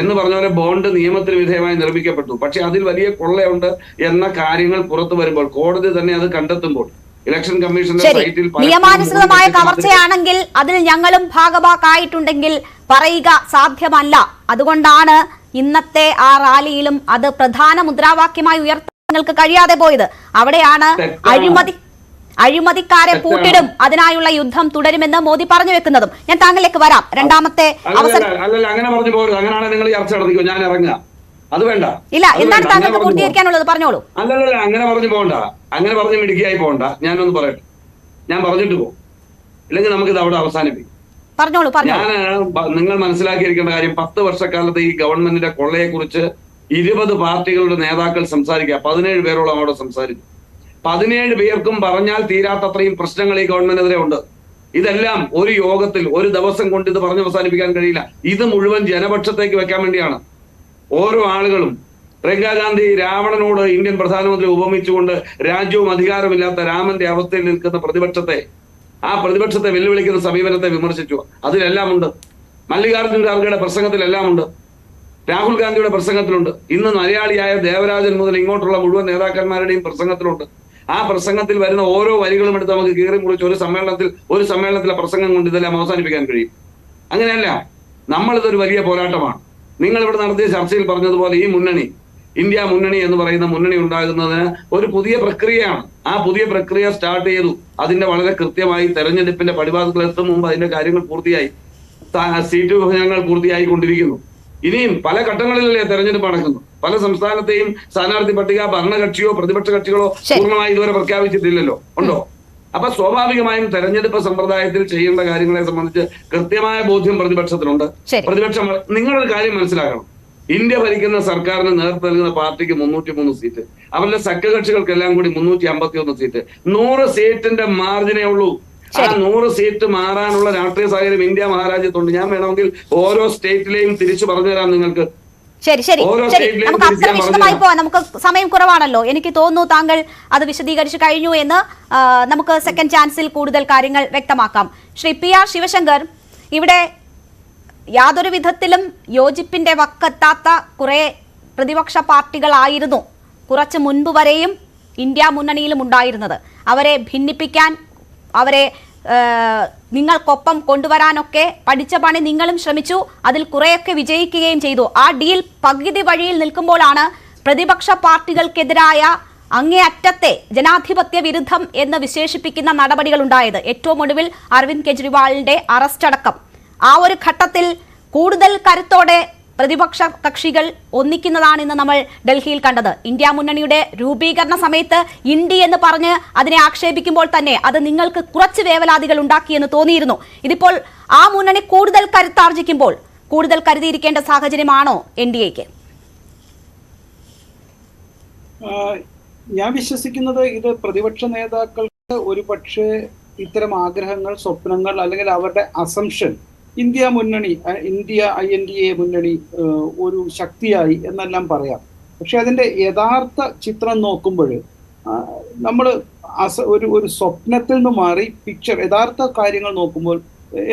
എന്ന് പറഞ്ഞ പോലെ ബോണ്ട് നിയമത്തിന് വിധേയമായി നിർമ്മിക്കപ്പെട്ടു, പക്ഷെ അതിൽ വലിയ കൊള്ളയുണ്ട് എന്ന കാര്യങ്ങൾ പുറത്തു വരുമ്പോൾ, കോടതി തന്നെ അത് കണ്ടെത്തുമ്പോൾ, ഇലക്ഷൻ കമ്മീഷന്റെ സൈറ്റിൽ നിയമാനുസൃതമായ കവർച്ചയാണെങ്കിൽ അതിൽ ഞങ്ങളും ഭാഗമാക്കായിട്ടുണ്ടെങ്കിൽ പറയുക സാധ്യമല്ല. അതുകൊണ്ടാണ് ഇന്നത്തെ ആ റാലിയിലും അത് പ്രധാന മുദ്രാവാക്യമായി ഉയർത്താൻ നിങ്ങൾക്ക് കഴിയാതെ പോയത്. അവിടെയാണ് അഴിമതിക്കാരെ പൂട്ടിടും, അതിനായുള്ള യുദ്ധം തുടരുമെന്ന് മോദി പറഞ്ഞു വെക്കുന്നതും. ഞാൻ താങ്കളിലേക്ക് വരാം. രണ്ടാമത്തെ അവസരം അങ്ങനെ പറഞ്ഞു പോകരുത്. അങ്ങനെയാണ് നിങ്ങൾ ചർച്ച നടത്തിക്കോ, ഞാൻ ഇറങ്ങുക. അത് വേണ്ട. ഇല്ല, എന്താണ് താങ്കൾക്ക് പൂർത്തീകരിക്കാനുള്ളത്? പറഞ്ഞോളൂ. അല്ലല്ല, അങ്ങനെ പറഞ്ഞു പോകണ്ട, അങ്ങനെ പറഞ്ഞ് മിടുക്കിയായി പോകണ്ട. ഞാനൊന്ന് പറയട്ടെ, ഞാൻ പറഞ്ഞിട്ട് പോകും, ഇല്ലെങ്കിൽ നമുക്കിത് അവിടെ അവസാനിപ്പിക്കും. പറഞ്ഞോളൂ. നിങ്ങൾ മനസ്സിലാക്കിയിരിക്കേണ്ട കാര്യം, 10 വർഷക്കാലത്ത് ഈ ഗവൺമെന്റിന്റെ കൊള്ളയെ കുറിച്ച് 20 പാർട്ടികളുടെ നേതാക്കൾ സംസാരിക്കുക. 17 പേരോളം അവിടെ സംസാരിച്ചു. 17 പേർക്കും പറഞ്ഞാൽ തീരാത്തത്രയും പ്രശ്നങ്ങൾ ഈ ഗവൺമെന്റിനെതിരെ ഉണ്ട്. ഇതെല്ലാം ഒരു യോഗത്തിൽ ഒരു ദിവസം കൊണ്ട് ഇത് പറഞ്ഞ് അവസാനിപ്പിക്കാൻ കഴിയില്ല. ഇത് മുഴുവൻ ജനപക്ഷത്തേക്ക് വെക്കാൻ വേണ്ടിയാണ്. ഓരോ ആളുകളും പ്രിയങ്കാ ഗാന്ധി രാവണനോട് ഇന്ത്യൻ പ്രധാനമന്ത്രി ഉപമിച്ചുകൊണ്ട് രാജ്യവും അധികാരമില്ലാത്ത രാമന്റെ അവസ്ഥയിൽ നിൽക്കുന്ന ആ പ്രതിപക്ഷത്തെ വെല്ലുവിളിക്കുന്ന സമീപനത്തെ വിമർശിച്ചു. അതിലെല്ലാം ഉണ്ട്. മല്ലികാർജുൻ ഖാർഗെയുടെ പ്രസംഗത്തിലെല്ലാം ഉണ്ട്. രാഹുൽ ഗാന്ധിയുടെ പ്രസംഗത്തിലുണ്ട്. ഇന്ന് മലയാളിയായ ദേവരാജൻ മുതൽ ഇങ്ങോട്ടുള്ള മുഴുവൻ നേതാക്കന്മാരുടെയും പ്രസംഗത്തിലുണ്ട്. ആ പ്രസംഗത്തിൽ വരുന്ന ഓരോ വരികളും എടുത്ത് നമുക്ക് കീറി മുറിച്ച് ഒരു സമ്മേളനത്തിലെ പ്രസംഗം കൊണ്ട് ഇതെല്ലാം അവസാനിപ്പിക്കാൻ കഴിയും. അങ്ങനെയല്ല, നമ്മളിതൊരു വലിയ പോരാട്ടമാണ്. നിങ്ങൾ ഇവിടെ നടത്തിയ ചർച്ചയിൽ പറഞ്ഞതുപോലെ ഈ മുന്നണി, ഇന്ത്യ മുന്നണി എന്ന് പറയുന്ന മുന്നണി ഉണ്ടാകുന്നതിന് ഒരു പുതിയ പ്രക്രിയയാണ്. ആ പുതിയ പ്രക്രിയ സ്റ്റാർട്ട് ചെയ്തു. അതിന്റെ വളരെ കൃത്യമായി തെരഞ്ഞെടുപ്പിന്റെ പടിവാതിൽ എത്തും മുമ്പ് അതിന്റെ കാര്യങ്ങൾ പൂർത്തിയായി. സീറ്റ് വിഭജനങ്ങൾ പൂർത്തിയായി കൊണ്ടിരിക്കുന്നു. ഇനിയും പല ഘട്ടങ്ങളിലല്ലേ തെരഞ്ഞെടുപ്പ് നടക്കുന്നു. പല സംസ്ഥാനത്തെയും സ്ഥാനാർത്ഥി പട്ടിക ഭരണകക്ഷിയോ പ്രതിപക്ഷ കക്ഷികളോ പൂർണ്ണമായി ഇതുവരെ പ്രഖ്യാപിച്ചിട്ടില്ലല്ലോ, ഉണ്ടോ? അപ്പൊ സ്വാഭാവികമായും തെരഞ്ഞെടുപ്പ് സമ്പ്രദായത്തിൽ ചെയ്യേണ്ട കാര്യങ്ങളെ സംബന്ധിച്ച് കൃത്യമായ ബോധ്യം പ്രതിപക്ഷത്തിനുണ്ട്. പ്രതിപക്ഷം നിങ്ങളൊരു കാര്യം മനസ്സിലാക്കണം, ഇന്ത്യ ഭരിക്കുന്ന സർക്കാരിന് നേതൃത്വം നൽകുന്ന പാർട്ടിക്ക് 303 സീറ്റ്, അവരുടെ സഖ്യകക്ഷികൾക്കെല്ലാം കൂടി 351 സീറ്റ്, 100 സീറ്റിന്റെ മാർജിനേ ഉള്ളൂ. ആ 100 സീറ്റ് മാറാനുള്ള രാഷ്ട്രീയ സാഹചര്യം ഇന്ത്യ മഹാരാജ്യത്തുണ്ട്. ഞാൻ വേണമെങ്കിൽ ഓരോ സ്റ്റേറ്റിലെയും തിരിച്ചു പറഞ്ഞുതരാം നിങ്ങൾക്ക്. ശരി, നമുക്ക് അത്ര വിശദമായി പോവാം. നമുക്ക് സമയം കുറവാണല്ലോ. എനിക്ക് തോന്നുന്നു താങ്കൾ അത് വിശദീകരിച്ചു കഴിഞ്ഞു എന്ന്. നമുക്ക് സെക്കൻഡ് ചാൻസിൽ കൂടുതൽ കാര്യങ്ങൾ വ്യക്തമാക്കാം. ശ്രീ PR ശിവശങ്കർ, ഇവിടെ യാതൊരു വിധത്തിലും യോജിപ്പിന്റെ വക്കെത്താത്ത കുറെ പ്രതിപക്ഷ പാർട്ടികളായിരുന്നു കുറച്ച് മുൻപ് വരെയും ഇന്ത്യ മുന്നണിയിലും ഉണ്ടായിരുന്നത്. അവരെ ഭിന്നിപ്പിക്കാൻ, അവരെ നിങ്ങൾക്കൊപ്പം കൊണ്ടുവരാനൊക്കെ പഠിച്ച പണി നിങ്ങളും ശ്രമിച്ചു. അതിൽ കുറെയൊക്കെ വിജയിക്കുകയും ചെയ്തു. ആ ഡീൽ പകുതി വഴിയിൽ നിൽക്കുമ്പോഴാണ് പ്രതിപക്ഷ പാർട്ടികൾക്കെതിരായ അങ്ങേയറ്റത്തെ ജനാധിപത്യ വിരുദ്ധം എന്ന് വിശേഷിപ്പിക്കുന്ന നടപടികൾ ഉണ്ടായത്. ഏറ്റവും ഒടുവിൽ അരവിന്ദ് കെജ്രിവാളിന്റെ അറസ്റ്റ് അടക്കം. ആ ഒരു ഘട്ടത്തിൽ കൂടുതൽ കരുത്തോടെ പ്രതിപക്ഷ കക്ഷികൾ ഒന്നിക്കുന്നതാണ് ഇന്ന് നമ്മൾ ഡൽഹിയിൽ കണ്ടത്. ഇന്ത്യ മുന്നണിയുടെ രൂപീകരണ സമയത്ത് ഇന്ത്യ എന്ന് പറഞ്ഞ് അതിനെ ആക്ഷേപിക്കുമ്പോൾ തന്നെ അത് നിങ്ങൾക്ക് കുറച്ച് വേവലാതികൾ ഉണ്ടാക്കിയെന്ന് തോന്നിയിരുന്നു. ഇതിപ്പോൾ ആ മുന്നണി കൂടുതൽ കരുത്താർജിക്കുമ്പോൾ കൂടുതൽ കരുതിയിരിക്കേണ്ട സാഹചര്യമാണോ NDAക്ക്? ഞാൻ വിശ്വസിക്കുന്നത് ഇത് പ്രതിപക്ഷ നേതാക്കൾക്ക് ഒരു പക്ഷേ ഇത്തരം ആഗ്രഹങ്ങൾ, സ്വപ്നങ്ങൾ അല്ലെങ്കിൽ അവരുടെ അസംഷൻ ഇന്ത്യ മുന്നണി, ഇന്ത്യ INDA മുന്നണി ഒരു ശക്തിയായി എന്നെല്ലാം പറയാം. പക്ഷെ അതിന്റെ യഥാർത്ഥ ചിത്രം നോക്കുമ്പോൾ നമ്മൾ ഒരു സ്വപ്നത്തിൽ നിന്ന് മാറി യഥാർത്ഥ കാര്യങ്ങൾ നോക്കുമ്പോൾ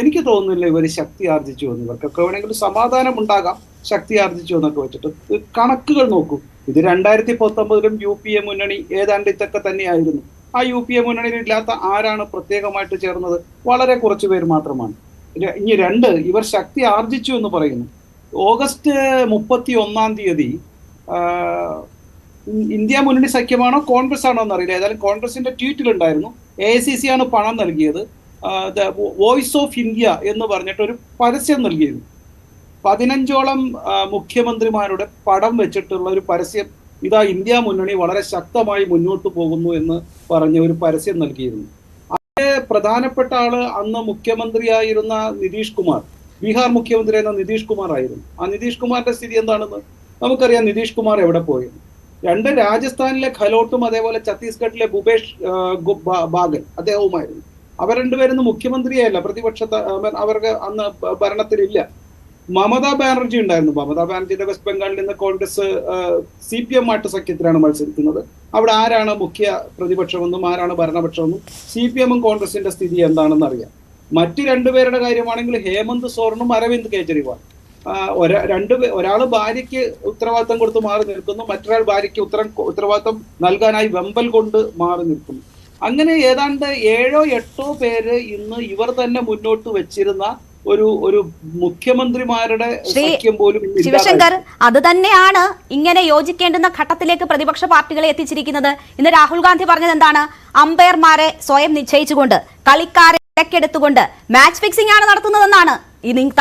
എനിക്ക് തോന്നുന്നില്ല ഇവർ ശക്തി ആർജിച്ചു എന്ന്. ഇവർക്കൊക്കെ വേണമെങ്കിൽ സമാധാനം ഉണ്ടാകാം ശക്തി ആർജിച്ചു എന്നൊക്കെ വെച്ചിട്ട്. കണക്കുകൾ നോക്കൂ, ഇത് 2019 UPA മുന്നണി ഏതാണ്ട് ഇതൊക്കെ തന്നെയായിരുന്നു. ആ UPA മുന്നണിയിൽ ഇല്ലാത്ത ആരാണ് പ്രത്യേകമായിട്ട് ചേർന്നത്? വളരെ കുറച്ചു പേര് മാത്രമാണ്. ഇനി രണ്ട്, ഇവർ ശക്തി ആർജിച്ചു എന്ന് പറയുന്നു. ഓഗസ്റ്റ് 31 ഇന്ത്യ മുന്നണി സഖ്യമാണോ കോൺഗ്രസ് ആണോ എന്നറിയില്ല, ഏതായാലും കോൺഗ്രസിന്റെ ട്വീറ്റിലുണ്ടായിരുന്നു AICC ആണ് പണം നൽകിയത്, വോയിസ് ഓഫ് ഇന്ത്യ എന്ന് പറഞ്ഞിട്ട് ഒരു പരസ്യം നൽകിയിരുന്നു. 15ഓളം മുഖ്യമന്ത്രിമാരുടെ പടം വെച്ചിട്ടുള്ള ഒരു പരസ്യം, ഇതാ ഇന്ത്യ മുന്നണി വളരെ ശക്തമായി മുന്നോട്ട് പോകുന്നു എന്ന് പറഞ്ഞ ഒരു പരസ്യം നൽകിയിരുന്നു. അതിലെ പ്രധാനപ്പെട്ട ആള് അന്ന് മുഖ്യമന്ത്രിയായിരുന്ന നിതീഷ് കുമാർ, ബീഹാർ മുഖ്യമന്ത്രിയായിരുന്ന നിതീഷ് കുമാർ ആയിരുന്നു. ആ നിതീഷ് കുമാറിന്റെ സ്ഥിതി എന്താണെന്ന് നമുക്കറിയാം. നിതീഷ് കുമാർ എവിടെ പോയി? രണ്ട്, രാജസ്ഥാനിലെ ഖലോട്ടും അതേപോലെ ഛത്തീസ്ഗഡിലെ ഭൂപേഷ് ബാഗൽ അദ്ദേഹവുമായിരുന്നു. അവർ രണ്ടുപേരൊന്നും മുഖ്യമന്ത്രിയല്ല, അവർക്ക് അന്ന് ഭരണത്തിലില്ല. മമതാ ബാനർജി ഉണ്ടായിരുന്നു. മമതാ ബാനർജിയുടെ വെസ്റ്റ് ബംഗാളിൽ നിന്ന് കോൺഗ്രസ് CPM ആയിട്ട് സഖ്യത്തിലാണ് മത്സരിക്കുന്നത്. അവിടെ ആരാണ് മുഖ്യ പ്രതിപക്ഷമെന്നും ആരാണ് ഭരണപക്ഷമെന്നും CPM കോൺഗ്രസിന്റെ സ്ഥിതി എന്താണെന്ന് അറിയാം. മറ്റു രണ്ടുപേരുടെ കാര്യമാണെങ്കിൽ ഹേമന്ത് സോറനും അരവിന്ദ് കെജ്രിവാൾ. ഒരാൾ ഭാര്യയ്ക്ക് ഉത്തരവാദിത്തം കൊടുത്ത് മാറി നിൽക്കുന്നു, മറ്റൊരാൾ ഭാര്യയ്ക്ക് ഉത്തരവാദിത്തം നൽകാനായി വെമ്പൽ കൊണ്ട് മാറി നിൽക്കുന്നു. അങ്ങനെ ഏതാണ്ട് 7 or 8 പേര് ഇന്ന് ഇവർ തന്നെ മുന്നോട്ട് വെച്ചിരുന്ന ഒരു മുഖ്യമന്ത്രിമാരുടെ സഖ്യം പോലും. ശിവശങ്കർ, അത് തന്നെയാണ് ഇങ്ങനെ യോജിക്കേണ്ടുന്ന ഘട്ടത്തിലേക്ക് പ്രതിപക്ഷ പാർട്ടികളെ എത്തിച്ചിരിക്കുന്നത്. ഇന്ന് രാഹുൽ ഗാന്ധി പറഞ്ഞത് എന്താണ്? അമ്പയർമാരെ സ്വയം നിശ്ചയിച്ചുകൊണ്ട്, കളിക്കാരെ ഇടയ്ക്കെടുത്തുകൊണ്ട് മാച്ച് ഫിക്സിംഗ് ആണ് നടത്തുന്നതെന്നാണ്.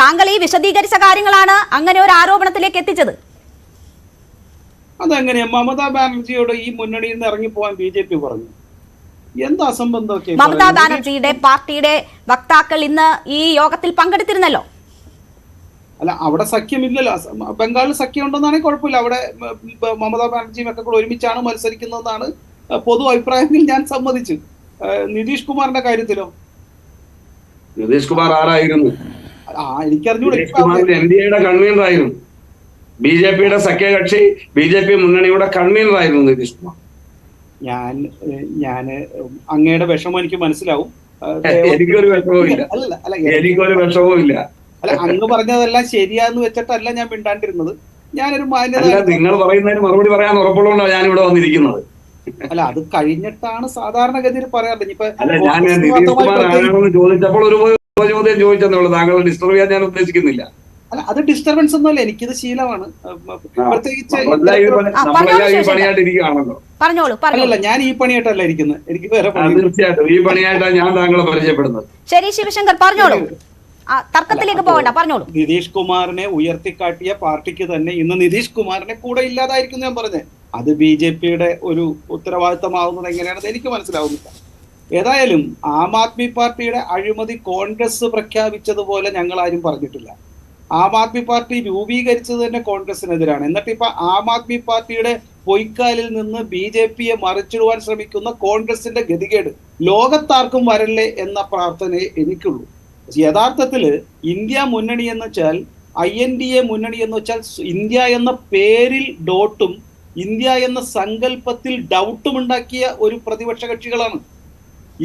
താങ്കൾ ഈ വിശദീകരിച്ച കാര്യങ്ങളാണ് അങ്ങനെ ഒരു ആരോപണത്തിലേക്ക് എത്തിച്ചത്. അതെങ്ങനെയാ? മമതാ ബാനർജിയോട് ഈ മുന്നണിയിൽ നിന്ന് ഇറങ്ങിപ്പോവാൻ BJP പറഞ്ഞു. എന്താ അസംബന്ധമൊക്കെ? മമതാ ബാനർജിയുടെ പാർട്ടിയുടെ വക്താക്കൾ ഇന്ന് ഈ യോഗത്തിൽ പങ്കെടുത്തിരുന്നല്ലോ. അല്ല, അവിടെ സഖ്യമില്ലല്ലോ. ബംഗാളിൽ സഖ്യം ഉണ്ടെന്നാണെങ്കിൽ കുഴപ്പമില്ല. അവിടെ മമതാ ബാനർജിയും ഒക്കെ കൂടെ ഒരുമിച്ചാണ് മത്സരിക്കുന്നതെന്നാണ് പൊതു അഭിപ്രായത്തിൽ ഞാൻ സമ്മതിച്ചു. നിതീഷ് കുമാറിന്റെ കാര്യത്തിലോ? നിതീഷ് കുമാർ ആരായിരുന്നു? എനിക്കറിഞ്ഞൂടെ. NDAയുടെ കൺവീനറായിരുന്നു. BJPയുടെ സഖ്യകക്ഷി BJP മുന്നണിയുടെ കൺവീനറായിരുന്നു നിതീഷ് കുമാർ. ഞാൻ അങ്ങയുടെ വിഷമം എനിക്ക് മനസ്സിലാവും. എനിക്കൊരു വിഷമവും ഇല്ല. അല്ല, അങ്ങ് പറഞ്ഞതെല്ലാം ശരിയാന്ന് വെച്ചിട്ടല്ല ഞാൻ മിണ്ടാണ്ടിരുന്നത്. ഞാനൊരു മാന്യത, നിങ്ങൾ പറയുന്നതിന് മറുപടി പറയാൻ ഉറപ്പുള്ളതുകൊണ്ടാണ് ഞാൻ ഇവിടെ വന്നിരിക്കുന്നത്. അല്ല, അത് കഴിഞ്ഞിട്ടാണ് സാധാരണഗതിയിൽ പറയാറുണ്ട്. ഞാൻ നിതീഷ് കുമാർ ആരാണെന്ന് ചോദിച്ചപ്പോൾ ഒരു ചോദ്യം ചോദിച്ചതേ ഉള്ളൂ. താങ്കൾ ഡിസ്റ്റർബ് ചെയ്യാൻ ഞാൻ ഉദ്ദേശിക്കുന്നില്ല. അല്ല, അത് ഡിസ്റ്റർബൻസ് ഒന്നുമല്ല, എനിക്കിത് ശീലമാണ്. പ്രത്യേകിച്ച് അല്ലല്ല, ഞാൻ ഈ പണിയായിട്ടല്ല ഇരിക്കുന്നത്. എനിക്ക് വേറെ തീർച്ചയായിട്ടും ഈ പണിയായിട്ടാണ് ഞാൻ താങ്കളെ പരിചയപ്പെടുന്നത്. ശരി ശിവശങ്കർ, പറഞ്ഞോളൂ, തർക്കത്തിലേക്ക് പോകണ്ട, പറഞ്ഞോളൂ. നിതീഷ് കുമാറിനെ ഉയർത്തിക്കാട്ടിയ പാർട്ടിക്ക് തന്നെ ഇന്ന് നിതീഷ് കുമാറിനെ കൂടെ ഇല്ലാതായിരിക്കും ഞാൻ പറഞ്ഞത്. അത് BJPയുടെ ഒരു ഉത്തരവാദിത്തമാവുന്നത് എങ്ങനെയാണെന്ന് എനിക്ക് മനസ്സിലാവുന്നില്ല. ഏതായാലും ആം ആദ്മി പാർട്ടിയുടെ അഴിമതി കോൺഗ്രസ് പ്രഖ്യാപിച്ചതുപോലെ ഞങ്ങൾ ആരും പറഞ്ഞിട്ടില്ല. ആം ആദ്മി പാർട്ടി രൂപീകരിച്ചത് തന്നെ കോൺഗ്രസിനെതിരാണ്. എന്നിട്ട് ഇപ്പൊ ആം ആദ്മി പാർട്ടിയുടെ പൊയ്ക്കാലിൽ നിന്ന് BJPയെ മറിച്ചിടുവാൻ ശ്രമിക്കുന്ന കോൺഗ്രസിന്റെ ഗതികേട് ലോകത്താർക്കും വരല്ലേ എന്ന പ്രാർത്ഥനയെ എനിക്കുള്ളൂ. യഥാർത്ഥത്തില് ഇന്ത്യ മുന്നണി എന്ന് വെച്ചാൽ, INDA മുന്നണി എന്ന് വെച്ചാൽ ഇന്ത്യ എന്ന പേരിൽ ഡോട്ടും ഇന്ത്യ എന്ന സങ്കല്പത്തിൽ ഡൗട്ടും ഉണ്ടാക്കിയ ഒരു പ്രതിപക്ഷ കക്ഷികളാണ്.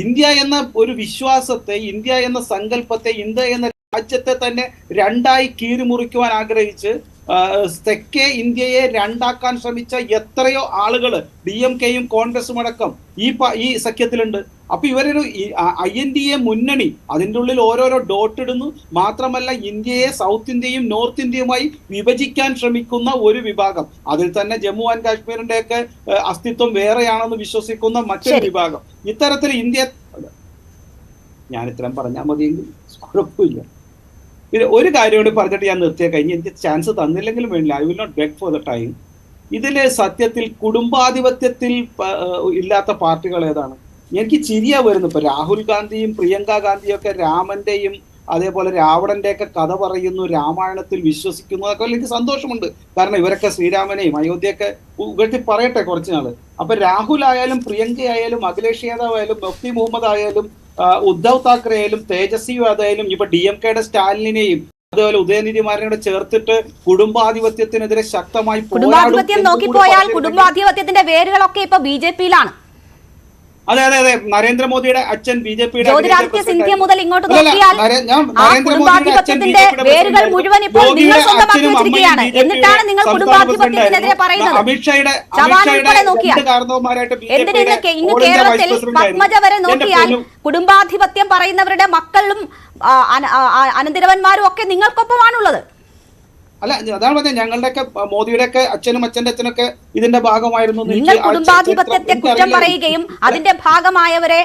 ഇന്ത്യ എന്ന ഒരു വിശ്വാസത്തെ, ഇന്ത്യ എന്ന സങ്കല്പത്തെ, ഇന്ത്യ എന്ന രാജ്യത്തെ തന്നെ രണ്ടായി കീറിമുറിക്കുവാൻ ആഗ്രഹിച്ച് തെക്കേ ഇന്ത്യയെ രണ്ടാക്കാൻ ശ്രമിച്ച എത്രയോ ആളുകൾ DMKയും കോൺഗ്രസും അടക്കം ഈ സഖ്യത്തിലുണ്ട്. അപ്പൊ ഇവരൊരു INDA മുന്നണി, അതിൻ്റെ ഉള്ളിൽ ഓരോരോ ഡോട്ട് ഇടുന്നു. മാത്രമല്ല, ഇന്ത്യയെ സൗത്ത് ഇന്ത്യയും നോർത്ത് ഇന്ത്യയുമായി വിഭജിക്കാൻ ശ്രമിക്കുന്ന ഒരു വിഭാഗം, അതിൽ തന്നെ ജമ്മു ആൻഡ് കാശ്മീരിന്റെ ഒക്കെ അസ്തിത്വം വേറെയാണെന്ന് വിശ്വസിക്കുന്ന മറ്റൊരു വിഭാഗം. ഇത്തരത്തിൽ ഇന്ത്യ, ഞാൻ ഇത്രയും പറഞ്ഞാൽ മതിയെങ്കിൽ കുഴപ്പമില്ല. പിന്നെ ഒരു കാര്യം കൂടി പറഞ്ഞിട്ട് ഞാൻ നിർത്തിയ കഴിഞ്ഞ്, എനിക്ക് ചാൻസ് തന്നില്ലെങ്കിലും വേണ്ടില്ല, I will not beg for the time. ഇതിലെ സത്യത്തിൽ കുടുംബാധിപത്യത്തിൽ ഇല്ലാത്ത പാർട്ടികൾ ഏതാണ്? എനിക്ക് ചിരിയാ വരുന്നു. ഇപ്പൊ രാഹുൽ ഗാന്ധിയും പ്രിയങ്ക ഗാന്ധിയും ഒക്കെ രാമന്റെയും അതേപോലെ രാവണന്റെ ഒക്കെ കഥ പറയുന്നു, രാമായണത്തിൽ വിശ്വസിക്കുന്നു, അതൊക്കെ എനിക്ക് സന്തോഷമുണ്ട്. കാരണം ഇവരൊക്കെ ശ്രീരാമനെയും അയോധ്യയൊക്കെ ഉയർത്തി പറയട്ടെ കുറച്ച് നാള്. അപ്പൊ രാഹുൽ ആയാലും പ്രിയങ്ക ആയാലും അഖിലേഷ് യാദവ് ആയാലും മുഫ്തി മുഹമ്മദ് ആയാലും ഉദ്ധവ് താക്കറെ ആയാലും തേജസ്വി ആയാലും ഇപ്പൊ DMKയുടെ സ്റ്റാലിനെയും അതുപോലെ ഉദയനിധിമാരനോട് ചേർത്തിട്ട് കുടുംബാധിപത്യത്തിനെതിരെ ശക്തമായി കുടുംബാധിപത്യം നോക്കിപ്പോയാൽ കുടുംബാധിപത്യത്തിന്റെ വേരുകളൊക്കെ ഇപ്പൊ BJPയിലാണ്. അതെ അതെ അതെ നരേന്ദ്രമോദിയുടെ അച്ഛൻ ബി.ജെ.പിയുടെ ജ്യോതിരാദിത്യ സിന്ധ്യ മുതൽ ഇങ്ങോട്ട് നോക്കിയാൽ ആ കുടുംബാധിപത്യത്തിന്റെ വേരുകൾ മുഴുവൻ ഇപ്പോൾ നിങ്ങൾ സ്വന്തമാക്കി വെച്ചിരിക്കുകയാണ്. എന്നിട്ടാണ് നിങ്ങൾ കുടുംബാധിപത്യത്തിനെതിരെ പറയുന്നത്. ചവാൻ ഉൾപ്പെടെ നോക്കിയാൽ എന്തിനൊക്കെ ഇന്ന് കേരളത്തിൽ പത്മജ വരെ നോക്കിയാൽ കുടുംബാധിപത്യം പറയുന്നവരുടെ മക്കളും അനന്തരവന്മാരും ഒക്കെ നിങ്ങൾക്കൊപ്പമാണുള്ളത്. അല്ല അതാണ് പറഞ്ഞത്, ഞങ്ങളുടെയൊക്കെ മോദിയുടെയൊക്കെ അച്ഛനും അച്ഛനൊക്കെ ഇതിന്റെ ഭാഗമായിരുന്നു. നിങ്ങൾ കുടുംബാധിപത്യത്തെ കുറ്റം പറയുകയും അതിന്റെ ഭാഗമായവരെ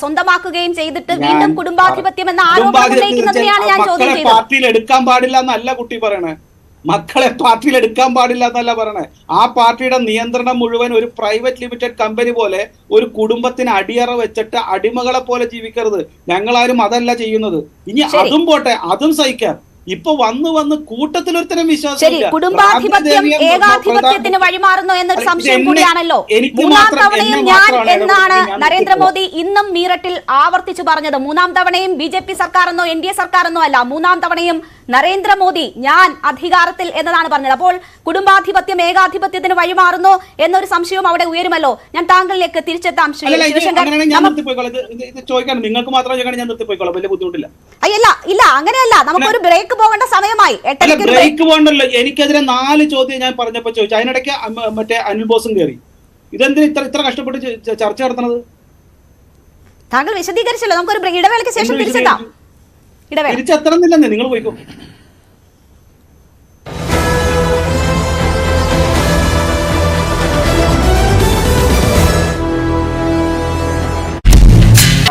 സ്വന്തമാക്കുകയും ചെയ്തിട്ട് വീണ്ടും കുടുംബാധിപത്യം എന്ന ആരോപണം ഉന്നയിക്കുന്നതിനെയാണ് ഞാൻ ചോദ്യം ചെയ്തത്. പാർട്ടിയിൽ എടുക്കാൻ പാടില്ല എന്നല്ല കുട്ടി പറയണേ, മക്കളെ പാർട്ടിയിൽ എടുക്കാൻ പാടില്ല എന്നല്ല പറയണേ. ആ പാർട്ടിയുടെ നിയന്ത്രണം മുഴുവൻ ഒരു പ്രൈവറ്റ് ലിമിറ്റഡ് കമ്പനി പോലെ ഒരു കുടുംബത്തിന് അടിയറ വെച്ചിട്ട് അടിമകളെ പോലെ ജീവിക്കരുത്. ഞങ്ങളാരും അതല്ല ചെയ്യുന്നത്. ഇനി അതും പോട്ടെ, അതും സഹിക്കാം. ഇപ്പൊ വന്ന് കൂട്ടത്തിലൊരുത്തരം വിശ്വാസം കുടുംബാധിപത്യം ഏകാധിപത്യത്തിന് വഴിമാറുന്നു എന്നൊരു സംശയം കൂടിയാണല്ലോ. മൂന്നാം തവണയും ഞാൻ എന്നാണ് നരേന്ദ്രമോദി ഇന്നും മീററ്റിൽ ആവർത്തിച്ചു പറഞ്ഞത്. മൂന്നാം തവണയും ബി.ജെ.പി. സർക്കാരെന്നോ എൻ.ഡി.എ. സർക്കാരെന്നോ അല്ല, മൂന്നാം തവണയും നരേന്ദ്രമോദി ഞാൻ അധികാരത്തിൽ എന്നതാണ് പറഞ്ഞത്. അപ്പോൾ കുടുംബാധിപത്യം ഏകാധിപത്യത്തിന് വഴിമാറുന്നു എന്നൊരു സംശയവും അവിടെ ഉയരുമല്ലോ. ഞാൻ താങ്കളിലേക്ക് തിരിച്ചെത്താം. നിങ്ങൾക്ക് മാത്രം ഞാൻ നിർത്തിപ്പോയിക്കോളാം, വലിയ ബുദ്ധിമുട്ടില്ല. ഇല്ല അങ്ങനെയല്ല, നമുക്കൊരു ബ്രേക്ക് പോകേണ്ട സമയമായി. ബ്രേക്ക് പോകണ്ടല്ലോ. എനിക്കെതിരെ 4 ചോദ്യം ഞാൻ പറഞ്ഞപ്പോ ചോദിച്ചു. അതിനിടയ്ക്ക് മറ്റേ അനിൽ ബോസും കയറി. ഇതെന്തിന് ഇത്ര കഷ്ടപ്പെട്ട് ചർച്ച നടത്തുന്നത്? താങ്കൾ വിശദീകരിച്ചല്ലോ. നമുക്കൊരു ഇടവേളയ്ക്ക് ശേഷം തിരിച്ചെത്താം. തിരിച്ചെത്തണമെന്നില്ലെന്നേ, നിങ്ങൾ പോയിക്കോ.